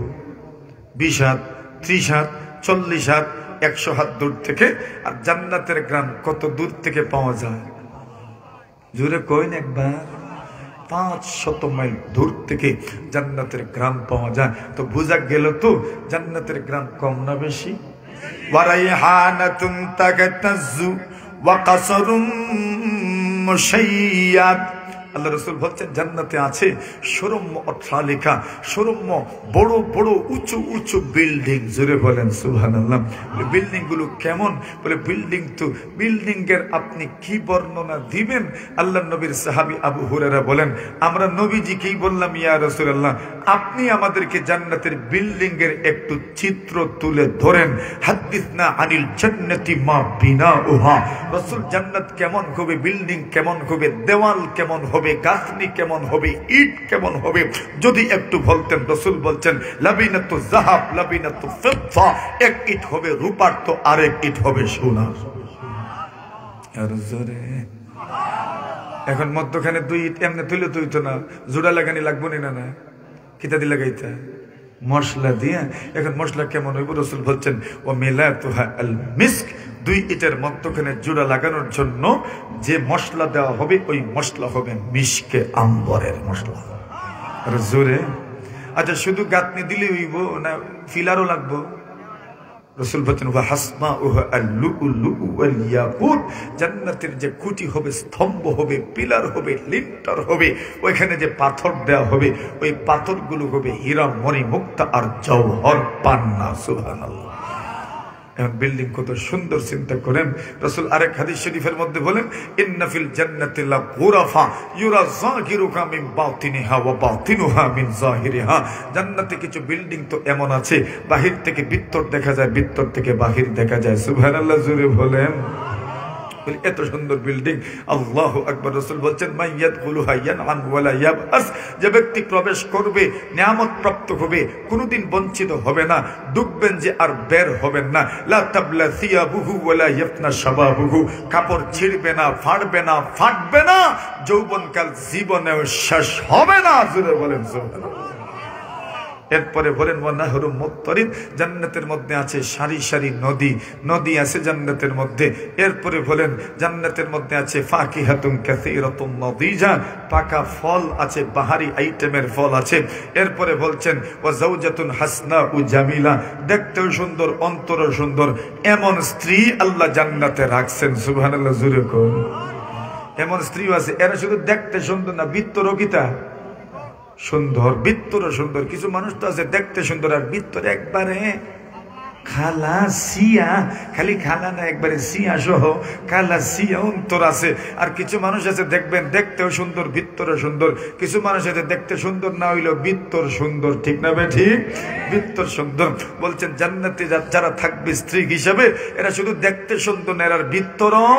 20 হাত, 30 হাত, 40 হাত, 100 হাত দূর থেকে। আর জান্নাতের ঘ্রাণ কত দূর থেকে পাওয়া যায়? জোরে কইন একবার। 500 মাইল দূর থেকে জান্নাতের ঘ্রাণ পাওয়া যায়। তো বুঝা গেল তো জান্নাতের ঘ্রাণ কম না বেশি? ওয়ারাইহানাতুন তাগাতাজু ওয়া কাসরুম মুশাইয়াদ। আল্লাহ রাসূল বলছেন, জান্নাতে আছে সুরম্য অট্টালিকা, সুরম্য বড় বড় উঁচু উঁচু বিল্ডিং। জোরে বলেন সুবহানাল্লাহ। বিল্ডিং গুলো কেমন? বলে, বিল্ডিং তো বিল্ডিং এর আপনি কি বর্ণনা দিবেন? আল্লাহ নবীর সাহাবী আবু হুরায়রা বলেন, আমরা নবীজি কি বললাম, ইয়া রাসূলুল্লাহ, আপনি আমাদেরকে জান্নাতের বিল্ডিং এর একটু চিত্র তুলে ধরেন। হাদিসনা আনিল জান্নাতি মা বিনাউহা। রাসূল, জান্নাত কেমন হবে, বিল্ডিং কেমন হবে, দেওয়াল কেমন হবে, গাছনি কেমন হবে, ইট কেমন হবে, যদি একটু বলতেন। রাসূল বলছেন, লাবিনাতু যাহাব লাবিনাতু ফিদ্দা, এক ইট হবে রূপার, তো আরেক ইট হবে সোনার। আর জোরে এখন মধ্যখানে 2 ইট এমনি তুলে তুইতো না, জোড়া লাগানি লাগবো না? না, কিতা দিয়ে লাগাইতে? মশলা দিয়ে। এখন মশলা কেমন হইব? রাসূল বলছেন, ও মিলাতুহা আল মিস্ক, 2 ইটের মধ্যখানে জোড়া লাগানোর জন্য যে মশলা দেওয়া হবে ওই মশলা হবে মিশকে আম্বরের মশলা। আর জোরে। আচ্ছা, শুধু গাঁথনি দিলে হইব না ফিলারও লাগবো? রাসূল বলেন ওয়া হাসমাউহা আল-লু'লু'ু ওয়াল ইয়াকুত, জান্নাতের যে খুঁটি হবে, স্তম্ভ হবে, পিলার হবে, লিন্টার হবে, ওইখানে যে পাথর দেওয়া হবে ওই পাথরগুলো হবে হীরা, মণি, মুক্তা আর জওহর পান্না। সুবহানাল্লাহ। এখন বিল্ডিং কত সুন্দর, চিন্তা করেন। রাসূল আরেক হাদিস শরীফের মধ্যে বলেন ইন্না ফিল জান্নাতি লা গুরাফা ইউরা যাহিরুহা মিন বাতিনিহা ওয়া বাতিনুহা মিন যাহিরিহা। জান্নাতে কিছু বিল্ডিং তো এমন আছে বাহির থেকে ভিতর দেখা যায়, ভিতর থেকে বাহির দেখা যায়। সুবহানাল্লাহ, জোরে বলেন। এত সুন্দর বিল্ডিং, আল্লাহু আকবার। রাসূল বলছেন মাইয়াদখুলুহা ইয়ানআম ওয়ালা ইয়াবআস, যে ব্যক্তি প্রবেশ করবে নিয়ামত প্রাপ্ত হবে, কোনোদিন বঞ্চিত হবে না, ঢুকবেন যে আর বের হবেন না। লা তাবলা সিয়াবুহু ওয়ালা ইয়াফনা শাবাবুহু, কাপড় ছিঁড়বে না, ফাড়বে না, ফাটবে না, যৌবনকাল জীবনেও শেষ হবে না। জোরে বলেন সুবহানাল্লাহ। এরপরে বলেন ওয়ানাহরু মুত্তারিদ, জান্নাতের মধ্যে আছে সারি সারি নদী, নদী আছে জান্নাতের মধ্যে। এরপরে বলেন জান্নাতের মধ্যে আছে ফাকিহাতুন কাসীরাতুন নাদিজা, পাকা ফল আছে, বাহারি আইটেমের ফল আছে। এরপরে বলছেন ওয়া যাওজাতুন হাসনা ও জামিলা, দেখতেও সুন্দর, অন্তরও সুন্দর, এমন স্ত্রী আল্লাহ জান্নাতে রাখছেন। সুবহানাল্লাহ, জোরে কোন। এমন স্ত্রী আছে, এরা শুধু দেখতে সুন্দর না, ভিতরও কিতা সুন্দর, ভিতরও সুন্দর। কিছু মানুষ তো আছে দেখতে সুন্দর আর ভিতরে একবারে খালা সিয়া, খালি খালা না, একবারে সিয়া সহ খালা সিয়া অন্তর আছে। আর কিছু মানুষ আছে দেখবেন দেখতেও সুন্দর, ভিতরে সুন্দর। কিছু মানুষ আছে দেখতে সুন্দর না হইলেও ভিতর সুন্দর, ঠিক না বে ঠিক? ভিতর সুন্দর। বলছেন জান্নাতে যারা থাকবে স্ত্রী হিসাবে, এরা শুধু দেখতে সুন্দর না, এর ভিতরও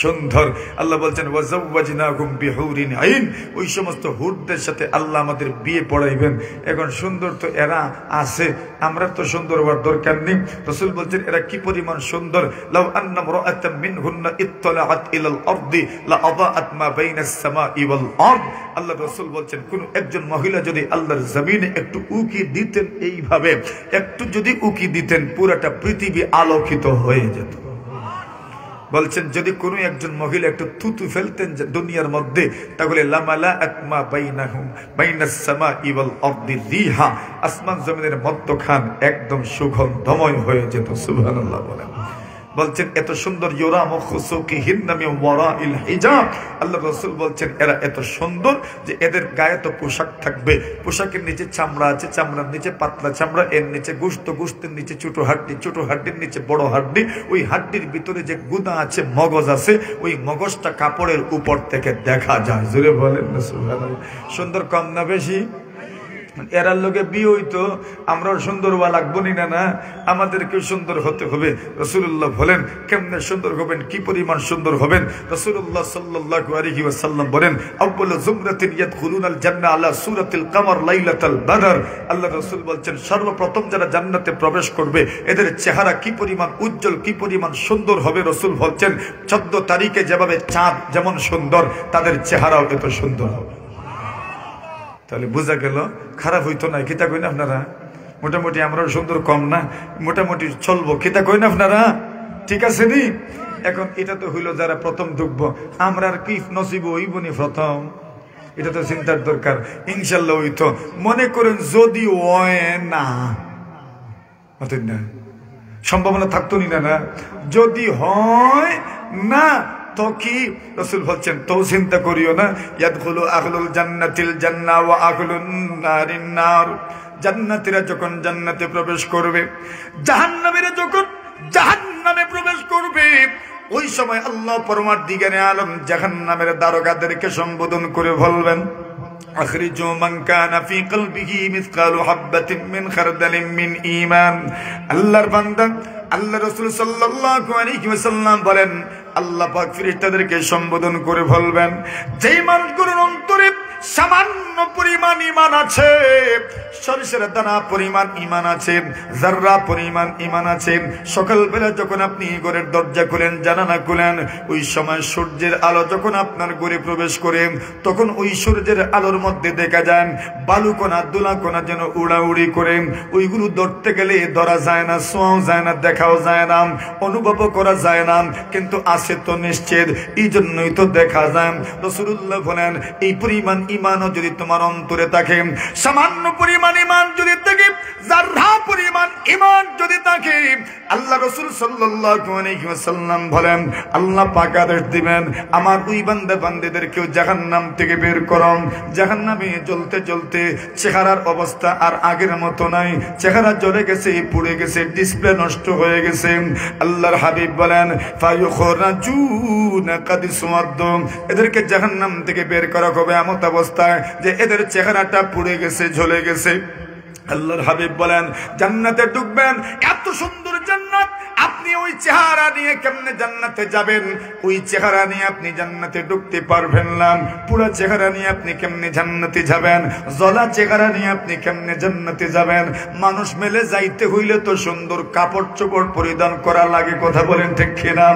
সুন্দর। আল্লাহ বলছেন ওয়াজাওয়াজনাহুম বিহুরিন আইন, ওই সমস্ত হুরদের সাথে আল্লাহ আমাদের বিয়ে পড়াইবেন। এখন সুন্দর তো এরা আছে, আমরা তো সুন্দর হওয়ার দরকার নেই। রাসূল বলছেন এরা কি পরিমাণ সুন্দর। লাউ আন্না ইমরাআতাম মিনহুন্না ইত্তালাআত ইলাল আরদি লা আযাআত মা বাইনাস সামাই ওয়াল আরদ। আল্লাহ রাসূল বলছেন কোন একজন মহিলা যদি আল্লাহর জমিনে একটু উকি দিতেন, এইভাবে একটু যদি উকি দিতেন, পুরোটা পৃথিবী আলোকিত হয়ে যেত। বলছেন যদি কোনো একজন মহিলা একটু থুতু ফেলতেন দুনিয়ার মধ্যে, তাহলে লামালাআত মা বাইনাহুম বাইনাস সামাই ওয়াল আরদি রিহা, আসমান জমিনের মধ্যখান একদম সুগন্ধময় হয়ে যেত। সুবহানাল্লাহ বলেন। বলছেন এত সুন্দর ইউরা মুখসুকিহিন্না মিন ওয়ারাইল হিজাব। আল্লাহ রাসূল বলছেন এরা এত সুন্দর যে এদের গায়ে তো পোশাক থাকবে, পোশাকের নিচে চামড়া আছে, চামড়ার নিচে পাতলা চামড়া, এর নিচে গোশত, গোশতের নিচে ছোট হাড্ডি, ছোট হাড্ডির নিচে বড় হাড্ডি, ওই হাড্ডির ভিতরে যে গুদা আছে, মগজ আছে, ওই মগজটা কাপড়ের উপর থেকে দেখা যায়। জোরে বলেন না সুবহানাল্লাহ। সুন্দর কম না বেশি? এরার লোকে বিয়ে হইতো, আমরাও সুন্দর হওয়া লাগবো না, না আমাদেরকেও সুন্দর হতে হবে। রাসূলুল্লাহ বলেন কেমনে সুন্দর হবেন, কি পরিমাণ সুন্দর হবেন। রাসূলুল্লাহ সাল্লাল্লাহু আলাইহি ওয়াসাল্লাম বলেন আউয়ালু যুমরাতিন ইয়াদখুলুনাল জান্নাহ আলা সূরাতিল কমর লাইলাতাল বদর। আল্লাহ রাসূল বলছেন সর্বপ্রথম যারা জান্নাতে প্রবেশ করবে এদের চেহারা কি পরিমাণ উজ্জ্বল, কি পরিমাণ সুন্দর হবে। রাসূল বলছেন 14 তারিখে যেভাবে চাঁদ যেমন সুন্দর, তাদের চেহারাও এত সুন্দর হবে। তাহলে বোঝা গেল খারাপ হইতো না, কিতা কই না আপনারা? মোটামুটি আমরাও সুন্দর কম না, মোটামুটি চলবো, কিতা কই না আপনারা? ঠিক আছে নি? এখন এটা তো হইলো যারা প্রথম ঢুকবো, আমরা আর কি নসিব হইব নি প্রথম, এটা তো চিন্তার দরকার। ইনশাল্লাহ হইতো, মনে করেন যদি হয় না, না সম্ভাবনা থাকতো নি না, যদি হয় না তো কি? রাসূল বলছেন তো চিন্তা করিও না। ইয়াদখুলু আহলুল জান্নাতিল জান্নাহ ওয়া আহলুন নারিন নার, জান্নাতীরা যখন জান্নাতে প্রবেশ করবে, জাহান্নামীরা যখন জাহান্নামে প্রবেশ করবে, ওই সময় আল্লাহ পরমার্দিগারে আলম জাহান্নামের দারোগাদেরকে সম্বোধন করে বলবেন আখরিজু মান কানা ফি কলবিহি মিসকালু হাববাতিন মিন খারদালিন মিন ঈমান। আল্লাহর বান্দা আল্লাহ রাসূল সাল্লাল্লাহু আলাইহি ওয়াসাল্লাম বলেন আল্লাহ পাক ফেরেশতাদেরকে সম্বোধন করে বলবেন যেই মানুষগুলোর অন্তরে সামান্য পরিমাণ ঈমান আছে, সরিষার দানা পরিমাণ ঈমান আছে, যাররা পরিমাণ ঈমান আছে, সকালবেলা যখন আপনি ঘরের দরজা খুলেন, জানালা খুলেন, ওই সময় সূর্যের আলো যখন আপনার ঘরে প্রবেশ করে, তখন ওই সূর্যের আলোর মধ্যে দেখা যায় বালুকণা দোলাকণা যেন উড়াউড়ি করে, ওইগুলো ধরতে গেলে ধরা যায় না, ছোঁয়াও যায় না, দেখাও যায় না, অনুভবও করা যায় না, কিন্তু আছে তো নিশ্চিত, এই জন্যই তো দেখা যায়। রাসূলুল্লাহ বলেন এই পরিমাণ ঈমানও যদি তোমার অন্তরে থাকে, সামান্য পরিমাণ ঈমান যদি থাকে, যারা পরিমাণ ঈমান যদি থাকে, আল্লাহ রাসূল সাল্লাল্লাহু আলাইহি ওয়াসাল্লাম বলেন আল্লাহ পাক আদেশ দিবেন আমার ওই বান্দা বান্দীদেরকেও জাহান্নাম থেকে বের করো। জাহান্নামে জ্বলতে জ্বলতে চেহারার অবস্থা আর আগের মতো নাই, চেহারা জ্বলে গেছে, পুড়ে গেছে, ডিসপ্লে নষ্ট হয়ে গেছে। আল্লাহর হাবিব বলেন ফায়ুখরাজুনা কাদ সুওয়াদ্দু, এদেরকে জাহান্নাম থেকে বের করা হবে এমন অবস্থায় যে এদের চেহারাটা পুড়ে গেছে, জ্বলে গেছে। আল্লাহর হাবিব বলেন জান্নাতে ঢুকবেন, এত সুন্দর জান্নাত, আপনি ওই চেহারা নিয়ে কেমনে জান্নাতে যাবেন? ওই চেহারা নিয়ে আপনি জান্নাতে ঢুকতে পারবেন না। পুরো চেহারা নিয়ে আপনি কেমনে জান্নাতে যাবেন? জ্বলা চেহারা নিয়ে আপনি কেমনে জান্নাতে যাবেন? মানুষ মেলে যাইতে হইলে তো সুন্দর কাপড় চোপড় পরিধান করা লাগে, কথা বলেন ঠিক কিনা?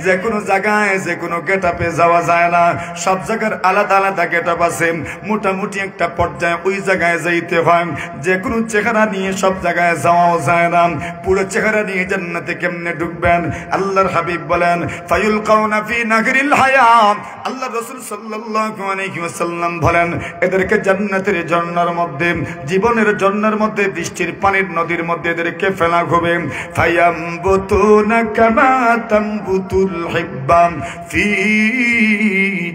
যে কোনো জায়গায় যে কোনো গেটআপে যাওয়া যায় না, সব জায়গার আলাদা আলাদা গেটআপ আছে। মোটামুটি একটা পর্যায়ে ওই জায়গায় যাইতে হয়। যে কোনো চেহারা নিয়ে সব জায়গায় যাওয়াও যায় না। পুরো চেহারা নিয়ে জান্নাতে কেমনে ঢুকবেন? আল্লাহর হাবিব বলেন ফায়ুলকাউনা ফি নাহরিল হায়াত। আল্লাহ রাসূল সাল্লাল্লাহু আলাইহি ওয়াসাল্লাম বলেন এদেরকে জান্নাতের ঝর্ণার মধ্যে, জীবনের ঝর্ণার মধ্যে, বৃষ্টির পানির নদীর মধ্যে এদেরকে ফেলা হবে। ফায়ামবুতুনা কামা তামবুতুল হিব্বাম ফি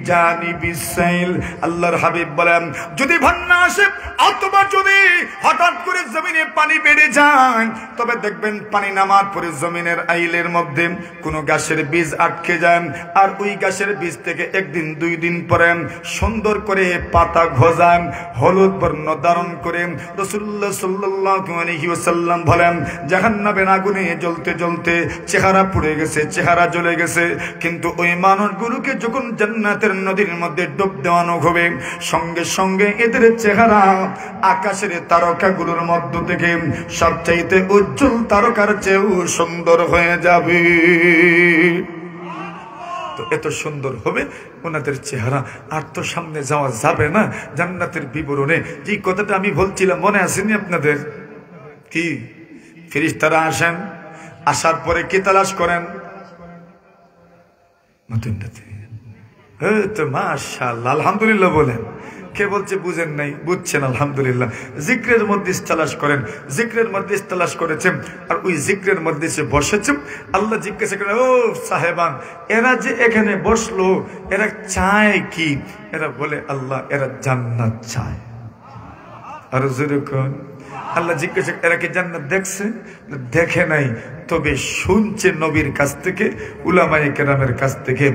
জানিবিস সাইল। আল্লাহর হাবিব বলেন যদি বন্যা আসে অথবা যদি হঠাৎ করে জমিনে পানি বেড়ে যায়, তবে দেখবেন পানি নামার পরে জমিনের আইলের মধ্যে কোনো গাছের বীজ আটকে যায়, আর ওই গাছের বীজ থেকে একদিন দুই দিন পরে সুন্দর করে পাতা গজায়, হলুদ বর্ণ ধারণ করে। রাসূলুল্লাহ সাল্লাল্লাহু আলাইহি ওয়াসাল্লাম বলেন জাহান্নামের আগুনে জ্বলতে জ্বলতে চেহারা পুড়ে গেছে, চেহারা জ্বলে গেছে, কিন্তু ওই মানুষগুলোকে যখন জান্নাতের নদীর মধ্যে ডুব দেওয়ানো হবে, সঙ্গে সঙ্গে এদের চেহারা আকাশের তারকাগুলোর মধ্য থেকে সবচাইতে উজ্জ্বল তারকার চেয়েও সুন্দর হয়ে যাবে। তো এত সুন্দর হবে ওনাদের চেহারা, আর তো সামনে যাওয়া যাবে না। জান্নাতের বিবরণে যে কথাটা আমি বলছিলাম মনে আসেনি আপনাদের? কি ফেরেশতারা আসেন, আসার পরে কি তালাশ করেন? তো মাশাআল্লাহ আলহামদুলিল্লাহ বলেন। কে বলছে বুঝেন নাই? বুঝছেন আলহামদুলিল্লাহ। জিক্রের মধ্যে তালাশ করেন, জিক্রের মধ্যে তালাশ করেছেন, আর ওই জিক্রের মধ্যে সে বসেছেন। আল্লাহ জিজ্ঞাসা করেন ও সাহেবান, এরা যে এখানে বসলো এরা চায় কি? এরা বলে আল্লাহ এরা জান্নাত চায়। আর যেরকম আল্লাহ জিজ্ঞাসা এরা কি জান্নাত দেখছে? দেখে নাই, তবে শুনছে নবীর কাছ থেকে, উলামায়ে কেরামের কাছ থেকে।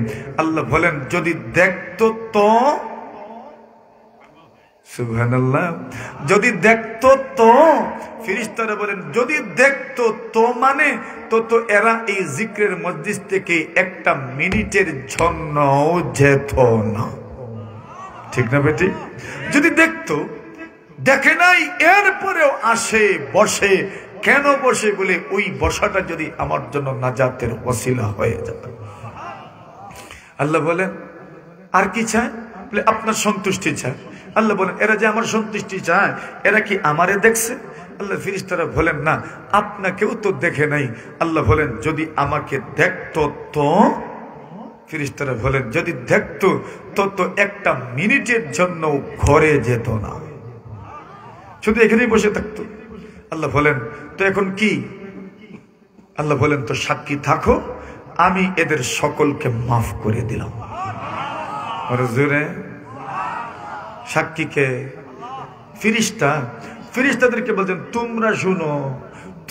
আল্লাহ বলেন যদি দেখতো তো, সুবহানাল্লাহ, যদি দেখতো তো, ফেরেশতারা বলেন যদি দেখতো তো মানে তো এরা এই জিক্রের মজলিস থেকে একটা মিনিটের জন্যও যেত না। ঠিক না বেটি? যদি দেখতো, দেখে নাই এরপরেও আসে বসে। কেন বসে? বলে ওই বসাটা যদি আমার জন্য নাজাতের ওসিলা হয়ে যেত। আল্লাহ বলেন আর কি চায়? বলে আপনার সন্তুষ্টি চায়। আল্লাহ বলেন এরা যে আমার সন্তুষ্টি চায়, এরা কি আমারে দেখছে? আল্লাহ ফেরেশতারা বলেন না, আপনাকেও তো দেখে নাই। আল্লাহ বলেন যদি আমাকে দেখতো তো, ফেরেশতারা বলেন যদি দেখতো তো একটা মিনিটের জন্য ঘরে যেত না, শুধু এখানেই বসে থাকতো। আল্লাহ বলেন তো এখন কি? আল্লাহ বলেন তো সাক্ষী থাকো, আমি এদের সকলকে মাফ করে দিলাম। আর জোরে সাক্ষীকে ফেরেশতা, ফেরেশতাদেরকে বলছেন তোমরা শুনো,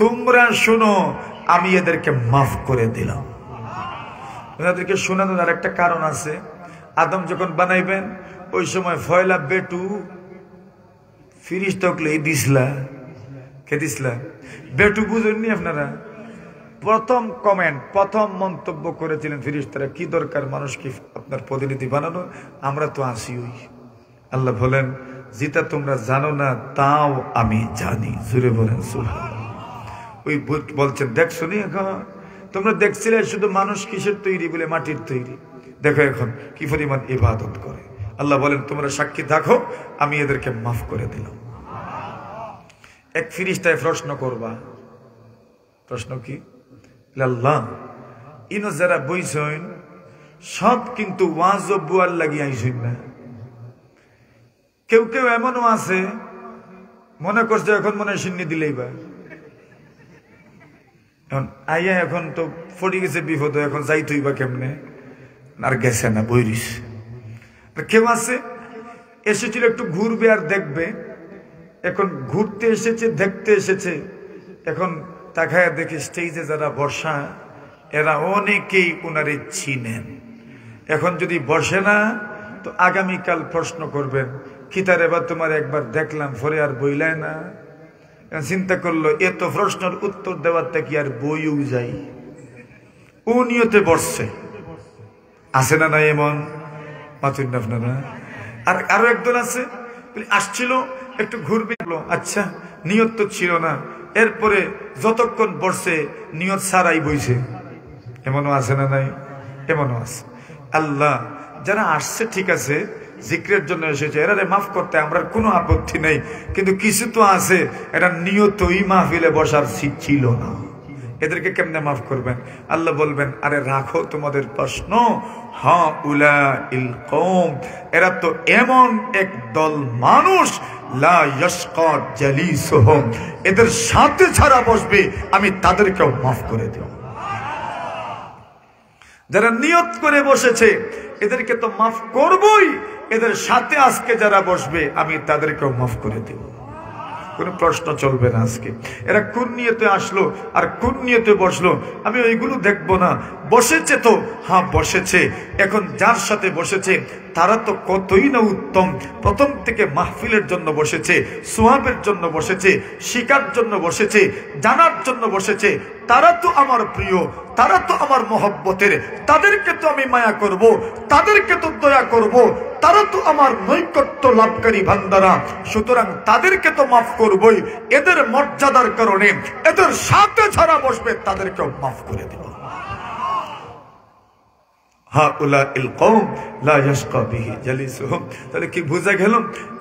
তোমরা শুনো, আমি এদেরকে মাফ করে দিলাম। ওনাদেরকে শোনানোর আর একটা কারণ আছে। আদম যখন বানাইবেন ওই সময় ফয়লা বেটু ফেরেশতাকে দিসলা, কে দিসলা? বেটু বুঝেননি আপনারা? প্রথম কমেন্ট, প্রথম মন্তব্য করেছিলেন ফেরেশতারা, কি দরকার মানুষকে আপনার প্রতিনিধি বানানো, আমরা তো আসি। ওই আল্লাহ বলেন যেটা তোমরা জানো না তাও আমি জানি। জুড়ে বলেন সুবহানাল্লাহ। ওই বলছেন দেখছো নি, এখন তোমরা দেখছিলে শুধু মানুষ কিসের তৈরি? বলে মাটির তৈরি। দেখো এখন কি পরিমাণ ইবাদত করে। আল্লাহ বলেন তোমরা সাক্ষী থাকো, আমি এদেরকে মাফ করে দিলাম। এক ফেরেশতায় প্রশ্ন করবা, প্রশ্ন কি? আল্লাহ ইনো যারা বইছেন সব কিন্তু ওয়াজ বুয়ার লাগি আইছেন না। কেউ কেউ এমনও আছে মনে করছে এখন মনে সিন্নি দিলেই বা এখন আইয়া এখন তো পড়ে গেছে বিপদ, এখন যাইতই বা কেমনে, আর গেছে না, বইরিস। কেউ আছে এসেছিল একটু ঘুরবে আর দেখবে, এখন ঘুরতে এসেছে, দেখতে এসেছে, এখন তাকায় দেখে স্টেজে যারা বসা এরা অনেকেই ওনারে চিনেন। এখন যদি বসে না তো আগামীকাল প্রশ্ন করবেন, খিতারে বা তোমার একবার দেখলাম পরে আর বইলায় না। চিন্তা করলো এত প্রশ্নের উত্তর দেওয়ার কি আর বইও যাই, ও নিয়তে বসছে। আছে না নাই এমন মাতুন না আপনারা? আর আরো একদল আছে আসছিল একটু ঘুরবে, আচ্ছা নিয়ত তো ছিল না, এরপরে যতক্ষণ বসছে নিয়ত ছাড়াই বইছে। এমনও আছে না নাই? এমনও আছে। আল্লাহ যারা আসছে ঠিক আছে, জিক্রের জন্য এসেছে, এরা মাফ করতে আমরা কোনো আপত্তি নেই, কিন্তু কিছু তো আছে এটা নিয়তই মাহফিলে বসার ছিল না, এদেরকে কেমনে মাফ করবেন? আল্লাহ বলবেন, আরে রাখো তোমাদের প্রশ্ন, হ্যাঁ উলাইল কওম, এরা তো এমন এক দল মানুষ, লা ইয়াশকা জালিসুহুম, এদের সাথে ছাড়া বসবে আমি তাদেরকেও মাফ করে দেব। যারা নিয়ত করে বসেছে এদেরকে তো মাফ করবই, এদের সাথে আজকে যারা বসবে আমি তাদেরকেও মাফ করে দেব, কোন প্রশ্ন চলবে না। আজকে এরা কোন নিয়তে আসলো আর কোন নিয়তে বসলো আমি ওইগুলো দেখবো না। বসেছে তো হ্যাঁ বসেছে, এখন যার সাথে বসেছে তারা তো কতই না উত্তম। প্রথম থেকে মাহফিলের জন্য বসেছে, সোয়াবের জন্য বসেছে, শিকার জন্য বসেছে, জানার জন্য বসেছে, তারা তো আমার প্রিয়, তারা তো আমার মহব্বতের, তাদেরকে তো আমি মায়া করব, তাদেরকে তো দয়া করব, তারা তো আমার নৈকট্য লাভকারী বান্দারা, সুতরাং তাদেরকে তো মাফ করবই। এদের মর্যাদার কারণে এদের সাথে যারা বসবে তাদেরকেও মাফ করে দেব। তাহলে কি বুঝা গেল?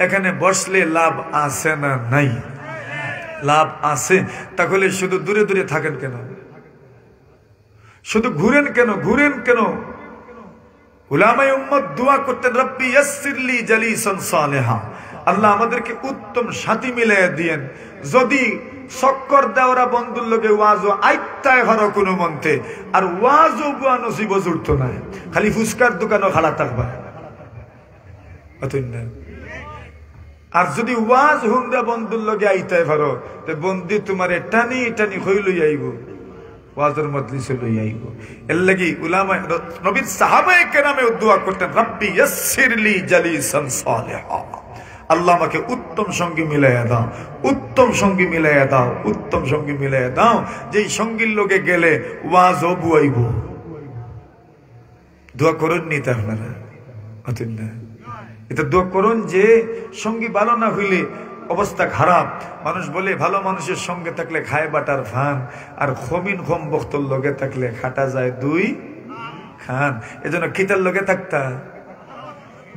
এখানে বসলে লাভ আছে না নাই? লাভ আছে। তাহলে শুধু দূরে দূরে থাকেন কেন? শুধু ঘুরেন কেন? ঘুরেন কেন? উলামায়ে উম্মত দোয়া করতেন, রব্বি ইয়াসসিরলি জালিসান সালেহা, আল্লাহ আমাদেরকে উত্তম সাথী মিলাইয়া দিয়েন। যদি চক্কর দেওয়ারা বন্ধুর লগে ওয়াজও আইতায় হরো কোনো মন্তে, আর ওয়াজও বুয়া নসিব জুড়তো না, খালি ফুচকার দোকানও খাড়া থাকবা। আর যদি ওয়াজ হুন্দা বন্ধুর লগে আইতায় পারো, তো বন্ধু তোমারে টানি টানি হই লই আইব, ওয়াজের মজলিসে লই আইব। এর লাগি উলামা নবীর সাহাবায়ে কেরামে দোয়া করতেন, রব্বি ইয়াসসিরলি জালিসান সালেহা, আল্লাহ আমাকে উত্তম সঙ্গী মিলাইয়া দাও, উত্তম সঙ্গী মিলাইয়া দাও, উত্তম সঙ্গী মিলাইয়া দাও, যেই সঙ্গীর লোকে গেলে ওয়াজও বুয়াইব। দোয়া করুন নি তা আপনারা? এটা দোয়া করুন যে সঙ্গী ভালো না হইলে অবস্থা খারাপ। মানুষ বলে ভালো মানুষের সঙ্গে থাকলে খায় বাটার ফান, আর খমিন খম বক্তর লগে থাকলে খাটা যায় দুই খান। এজন্য কিতার লগে থাকতা,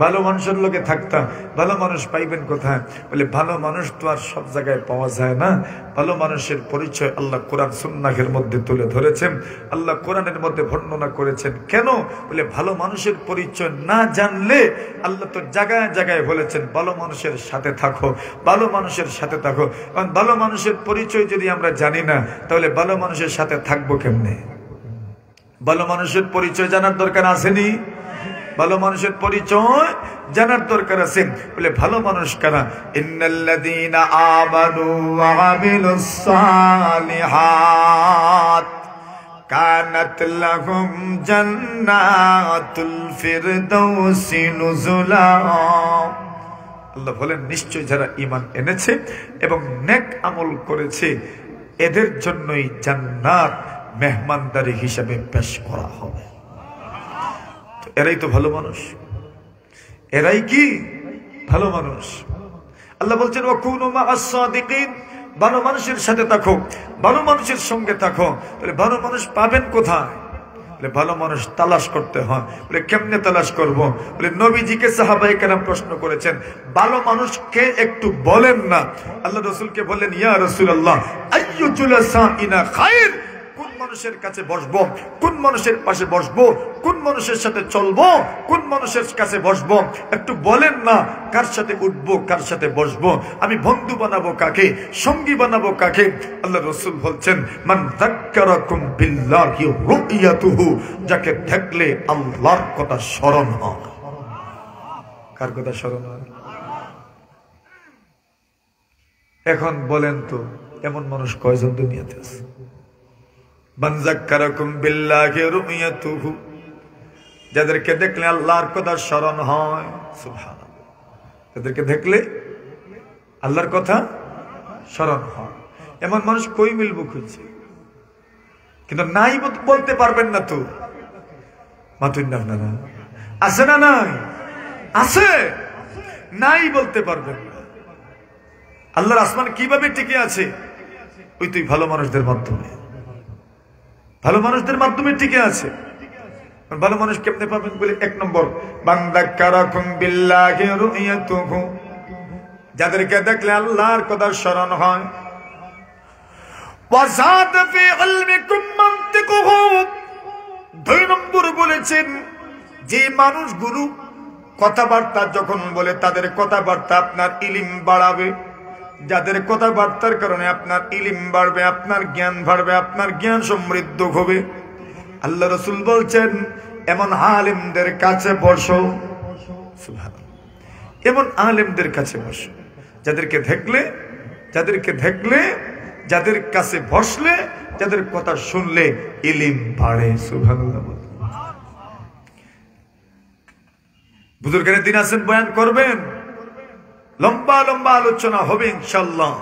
ভালো মানুষের লোকে থাকতাম। ভালো মানুষ পাইবেন কোথায়? বলে ভালো মানুষ তো আর সব জায়গায় পাওয়া যায় না। ভালো মানুষের পরিচয় আল্লাহ কোরআন সুন্নাহের মধ্যে তুলে ধরেছেন, আল্লাহ কোরআনের মধ্যে বর্ণনা করেছেন। কেন? বলে ভালো মানুষের পরিচয় না জানলে আল্লাহ তো জায়গায় জায়গায় বলেছেন ভালো মানুষের সাথে থাকো, ভালো মানুষের সাথে থাকো। কারণ ভালো মানুষের পরিচয় যদি আমরা জানি না, তাহলে ভালো মানুষের সাথে থাকবো কেমনে? ভালো মানুষের পরিচয় জানার দরকার আসেনি? ভালো মানুষের পরিচয় জানার দরকার আছে। বলে ভালো মানুষ কারা? ইন্নাল্লাযীনা আমানু ওয়া আমিলুস সালিহাত কানাত লাহুম জান্নাতুল ফিরদাউসি নুজুলা। আল্লাহ বলেন, নিশ্চয় যারা ঈমান এনেছে এবং নেক আমল করেছে এদের জন্যই জান্নাত মেহমানদারি হিসেবে পেশ করা হবে। এরাই তো ভালো মানুষ, এরাই কি ভালো মানুষ। আল্লাহ বলছেন, ওয়াকুনু মা'আস সাদিকিন, ভালো মানুষের সাথে থাকো, ভালো মানুষের সঙ্গে থাকো। তাহলে ভালো মানুষ পাবেন কোথায়? বলে ভালো মানুষ তালাশ করতে হয়। বলে কেমনে তালাশ করব? বলে নবীজিকে সাহাবায়ে কেরাম প্রশ্ন করেছেন, ভালো মানুষকে একটু বলেন না। আল্লাহ রাসূলকে বললেন, ইয়া রাসূলুল্লাহ আইয়ু জুলাসাইনা খায়র, কোন মানুষের কাছে বসবো, কোন মানুষের পাশে বসবো, কোন মানুষের সাথে চলবো, কোন মানুষের কাছে বসবো, একটু বলেন না। কার সাথে উঠবো, কার সাথে বসবো, আমি বন্ধু বানাবো কাকে, সঙ্গী বানাবো কাকে? আল্লাহ রাসূল বলছেন, মান যাক্কারাকুম বিল্লাহি রুইয়াতুহু, যাকে দেখলে আল্লাহর কথা স্মরণ হয়। কার কথা স্মরণ হয়? এখন বলেন তো, এমন মানুষ কয়জন দুনিয়াতে আছে? মান যাক্কারাকুম বিল্লাহি রুইয়াতুহু, যাদেরকে দেখলে আল্লাহর কথা স্মরণ হয়। সুবহানাল্লাহ, যাদেরকে দেখলে আল্লাহর কথা স্মরণ হয়, এমন মানুষ কই মিলবো খুঁজছে, কিন্তু নাই বলতে পারবেন না তো। মাতুন না আপনারা, আছে না? নাই, আছে, নাই বলতে পারবেন না। আল্লাহর আসমান কিভাবে টিকে আছে? ওই তুই ভালো মানুষদের মাধ্যমে, ভালো মানুষদের মাধ্যমে টিকে আছে। ভালো মানুষ কেমনে পাবেন বলে, এক নম্বর, বান্দাকারাকুম বিল্লাহি রুইয়াতুহু, যাদেরকে দেখলে আল্লাহর কথা স্মরণ হয়। ওয়াজাদ ফি ইলমিকুম মানতিকুহু, দুই নম্বর বলেছেন, যে মানুষগুলো কথাবার্তা যখন বলে তাদের কথাবার্তা আপনার ইলম বাড়াবে, যাদের কথাবার্তার কারণে আপনার ইলম বাড়বে, আপনার জ্ঞান বাড়বে, আপনার জ্ঞান সমৃদ্ধ হবে। আল্লাহ রাসূল বলছেন, এমন আলেমদের কাছে বসো। সুবহানাল্লাহ, এমন আলেমদের কাছে বসো, যাদেরকে দেখলে, যাদের কাছে বসলে, যাদের কথা শুনলে ইলম বাড়ে। সুবহানাল্লাহ। বুজুর্গের দিন আছেন, বয়ান করবেন, লম্বা লম্বা আলোচনা হবে ইনশাআল্লাহ।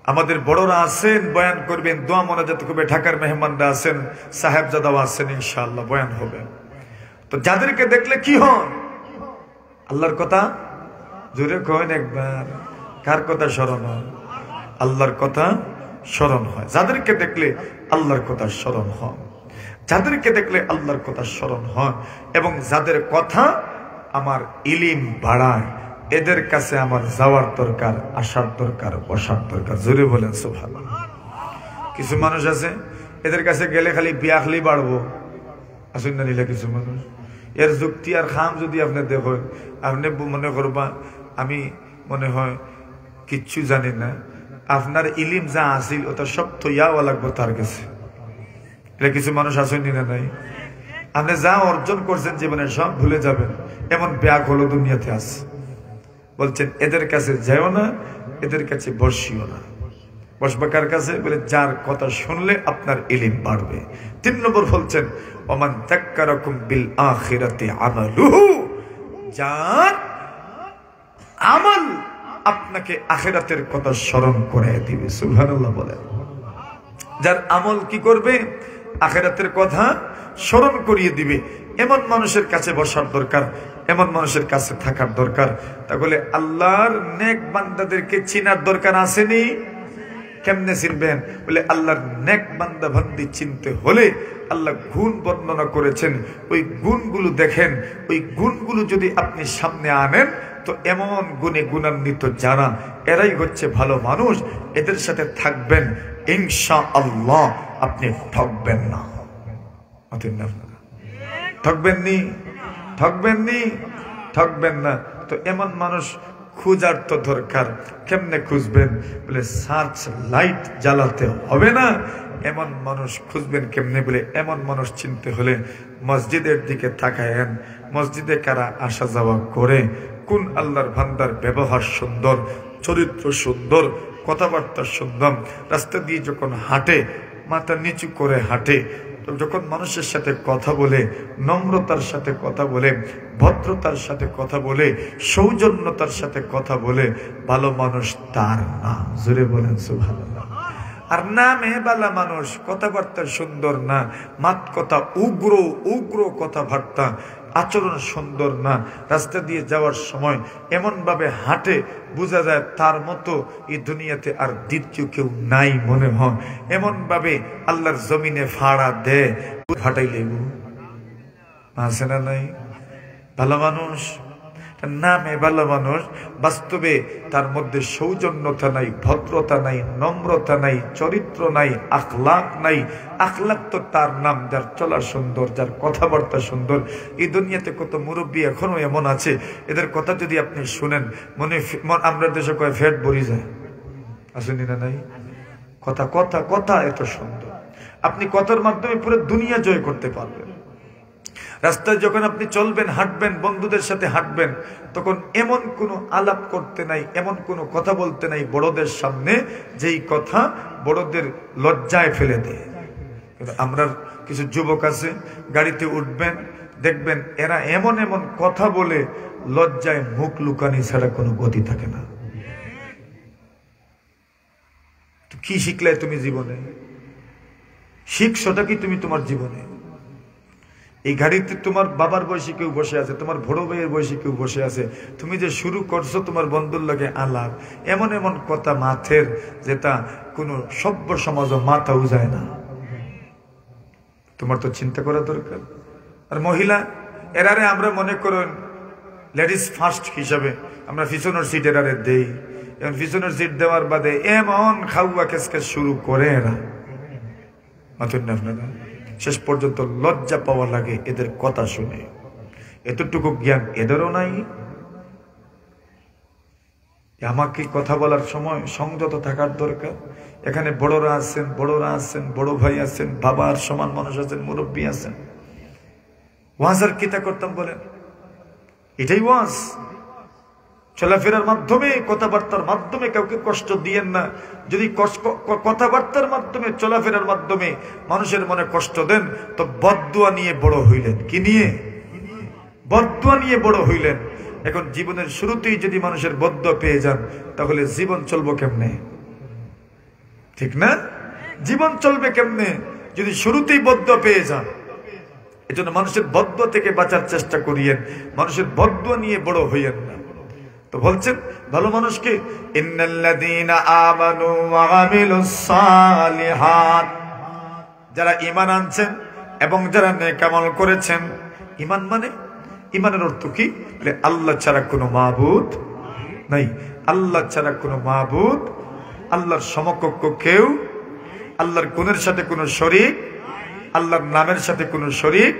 আমাদের বড়রা আছেন, বয়ান করবেন, দোয়া মোনাজাত করবে। ঢাকার মেহমানরা আছেন, সাহেবজাদাও আছেন, ইনশাআল্লাহ বয়ান হবে। তো যাদেরকে দেখলে কি হয়? আল্লাহর কথা জোরে কয়েন একবার, কার কথা স্মরণ হয়? আল্লাহর কথা স্মরণ হয়। যাদেরকে দেখলে আল্লাহর কথা স্মরণ হয়, যাদেরকে দেখলে আল্লাহর কথা স্মরণ হয়, এবং যাদের কথা আমার ইলম বাড়ায়, এদের কাছে আমার যাওয়ার দরকার, আসার দরকার, বসার দরকার। জোরে বলেন সুবহানাল্লাহ। কিছু মানুষ আছে, এদের কাছে গেলে খালি বিয়াখলি বাড়বো, আসুন না নিলে। কিছু মানুষ, এর যুক্তি আর খাম যদি আপনি দেখেন, আপনি মনে করবা আমি মনে হয় কিচ্ছু জানি না। আপনার ইলিম যা আসিল ওটা সব থইয়াও লাগবো তার কাছে। এটা কিছু মানুষ আসেনি না? নাই, আপনি যা অর্জন করছেন জীবনে সব ভুলে যাবেন, এমন ব্যাগ হলো দুনিয়াতে আছে। বলছেন এদের কাছে যাও না, এদের কাছে বসিও না। বসবা কার কাছে? বলে যার কথা শুনলে আপনার ইলম বাড়বে। 3 নম্বর বলছেন, ওমান যাক্কারাকুম বিল আখিরাতি আমালুহু, যার আমল আপনাকে আখিরাতের কথা স্মরণ করে দিবে। সুবহানাল্লাহ বলেন। যার আমল কি করবে? আখিরাতের কথা স্মরণ করিয়ে দিবে। এমন মানুষের কাছে বসার দরকার, এমন মানুষের কাছে থাকার দরকার। তাহলে আল্লাহর নেক বান্দাদেরকে চিনার দরকার আসেনি? কেমনে চিনবেন? বলে আল্লাহর নেক বান্দা বান্দি চিনতে হলে আল্লাহ গুণ বর্ণনা করেছেন, ওই গুণগুলো দেখেন। ওই গুণগুলো যদি আপনি সামনে আনেন, তো এমন গুণে গুণান্বিত যারা, এরাই হচ্ছে ভালো মানুষ। এদের সাথে থাকবেন, ইনশাআল্লাহ আপনি ঠকবেন না। ঠকবেন না। তো এমন মানুষ খুঁজার তো দরকার। কেমনে খুঁজবেন? বলে সার্চ লাইট জ্বালাতে হবে না। এমন মানুষ খুঁজবেন কেমনে? বলে এমন মানুষ চিনতে হলে মসজিদের দিকে তাকায়েন। মসজিদে কারা আসা যাওয়া করে, কোন আল্লাহর বান্দার ব্যবহার সুন্দর, চরিত্র সুন্দর, কথাবার্তা সুন্দর, রাস্তা দিয়ে যখন হাঁটে মাথা নিচু করে হাঁটে, যখন মানুষের সাথে কথা বলে, নম্রতার সাথে কথা বলে, ভদ্রতার সাথে কথা বলে, সৌজন্যতার সাথে কথা বলে, ভালো মানুষ তার না। জোরে বলেন সুবহানাল্লাহ। আর নামে বালা মানুষ, কথাবার্তা সুন্দর না, মাত কথা উগ্র কথাবার্তা, আচরণ সুন্দর না, রাস্তা দিয়ে যাওয়ার সময় এমন ভাবে হাঁটে বোঝা যায় তার মতো এই দুনিয়াতে আর দ্বিতীয় কেউ নাই মনে হয়। এমন ভাবে আল্লাহর জমিনে ফাড়া দেয়, ফাটাই লেবু আছে না? নাই ভালো মানুষ। তার নামে ভালো মানুষ, বাস্তবে তার মধ্যে সৌজন্যতা নাই, ভদ্রতা নাই, নম্রতা নাই, চরিত্র নাই, আখলাক নাই। আখলাক তো তার নাম, যার চলা সুন্দর, যার কথাবার্তা সুন্দর। এই দুনিয়াতে কত মুরব্বী এখনো এমন আছে, এদের কথা যদি আপনি শুনেন আমরা দেশে কয় ফেট ভরি যায়, আসেনি না নাই? কথা কথা কথা এত সুন্দর, আপনি কথার মাধ্যমে পুরো দুনিয়া জয় করতে পারবেন। রাস্তায় যখন আপনি চলবেন, হাঁটবেন, বন্ধুদের সাথে হাঁটবেন, তখন এমন কোনো আলাপ করতে নাই, এমন কোনো কথা বলতে নাই বড়দের সামনে যেই কথা বড়দের লজ্জায় ফেলে দেয়। কিন্তু আমরা কিছু যুবক আছে, গাড়িতে উঠবেন, দেখবেন এরা এমন এমন কথা বলে লজ্জায় মুখ লুকানি ছাড়া কোনো গতি থাকে না। কি শিখলে তুমি জীবনে? শিখছোটা কি তুমি তোমার জীবনে? এই গাড়িতে তোমার বাবার বয়সী কেউ বসে আছে, তোমার বড় ভাইয়ের বয়সী কেউ বসে আছে, তুমি যে শুরু করছো তোমার বন্ধুর লাগে আলাপ, এমন এমন কথা মাথের যেটা কোনো সভ্য সমাজও মাথাও যায় না। তোমার তো চিন্তা করা দরকার। আর মহিলা এরারে আমরা মনে করেন লেডিস ফার্স্ট হিসাবে আমরা পিছনের সিট এরারে দেই। এখন পিছনের সিট দেওয়ার বাদে এমন খাওয়া কেসকে শুরু করে এরা, মাথুন না আপনারা, শেষ পর্যন্ত লজ্জা পাওয়া লাগে এদের কথা শুনে। এতটুকু জ্ঞান এদেরও নাই। আমাকে কথা বলার সময় সংযত থাকার দরকার। এখানে বড়রা আছেন, বড় ভাই আছেন, বাবার সমান মানুষ আছেন, মুরব্বী আছেন। ওয়াজ আর কিতা করতাম বলেন? এটাই ওয়াজ। চলাফেরার মাধ্যমে, কথাবার্তার মাধ্যমে কাউকে কষ্ট দিয়েন না। যদি কথাবার্তার মাধ্যমে, চলাফেরার মাধ্যমে মানুষের মনে কষ্ট দেন, তো বদদুয়া নিয়ে বড় হইলেন। কি নিয়ে? বদদুয়া নিয়ে বড় হইলেন। এখন জীবনের শুরুতেই যদি মানুষের বদদুয়া পেয়ে যান, তাহলে জীবন চলবে কেমনে? ঠিক না? জীবন চলবে কেমনে যদি শুরুতেই বদদুয়া পেয়ে যান? এজন্য মানুষের বদদুয়া থেকে বাঁচার চেষ্টা করিয়েন, মানুষের বদদুয়া নিয়ে বড় হইয়েন না। তো বলছেন ভালো মানুষকে, ইন্নাল্লাযীনা আমানু ওয়া আমিলুস সালিহাত, যারা ঈমান আনছেন এবং যারা নেক আমল করেছেন। ঈমান মানে, ঈমানের অর্থ কি? আল্লাহ ছাড়া কোনো মাবুদ নাই। আল্লাহ ছাড়া কোনো মাবুদ, আল্লাহর সমকক্ষ কেউ, আল্লাহর গুণের সাথে কোনো শরীক, আল্লাহর নামের সাথে কোনো শরীক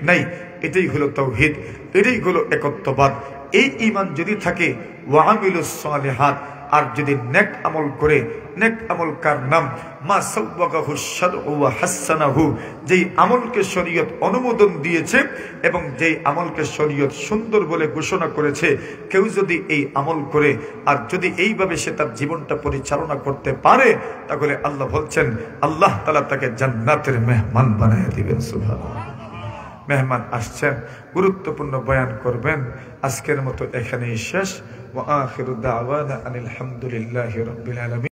নাই। এটাই হলো তাওহীদ, এটাই হলো একত্ববাদ। এই ঈমান যদি থাকে, ওয়া আমিলুস সালিহাত, আর যদি নেক আমল করে, নেক আমল কার নাম? মা সাওয়াগাহু শারউ ওয়া হাসানাহু, যেই আমলকে শরীয়ত অনুমোদন দিয়েছে এবং যেই আমলকে শরীয়ত সুন্দর বলে ঘোষণা করেছে, কেউ যদি এই আমল করে আর যদি এইভাবে সে তার জীবনটা পরিচালনা করতে পারে, তাহলে আল্লাহ বলছেন আল্লাহ তাআলা তাকে জান্নাতের মেহমান বানায় দিবেন। সুবহানাল্লাহ। মেহমান আসছেন, গুরুত্বপূর্ণ বয়ান করবেন। আজকের মতো এখানেই শেষ। ওয়া আখিরু দাওয়ানা আনিল হামদুলিল্লাহি রাব্বিল আলামিন।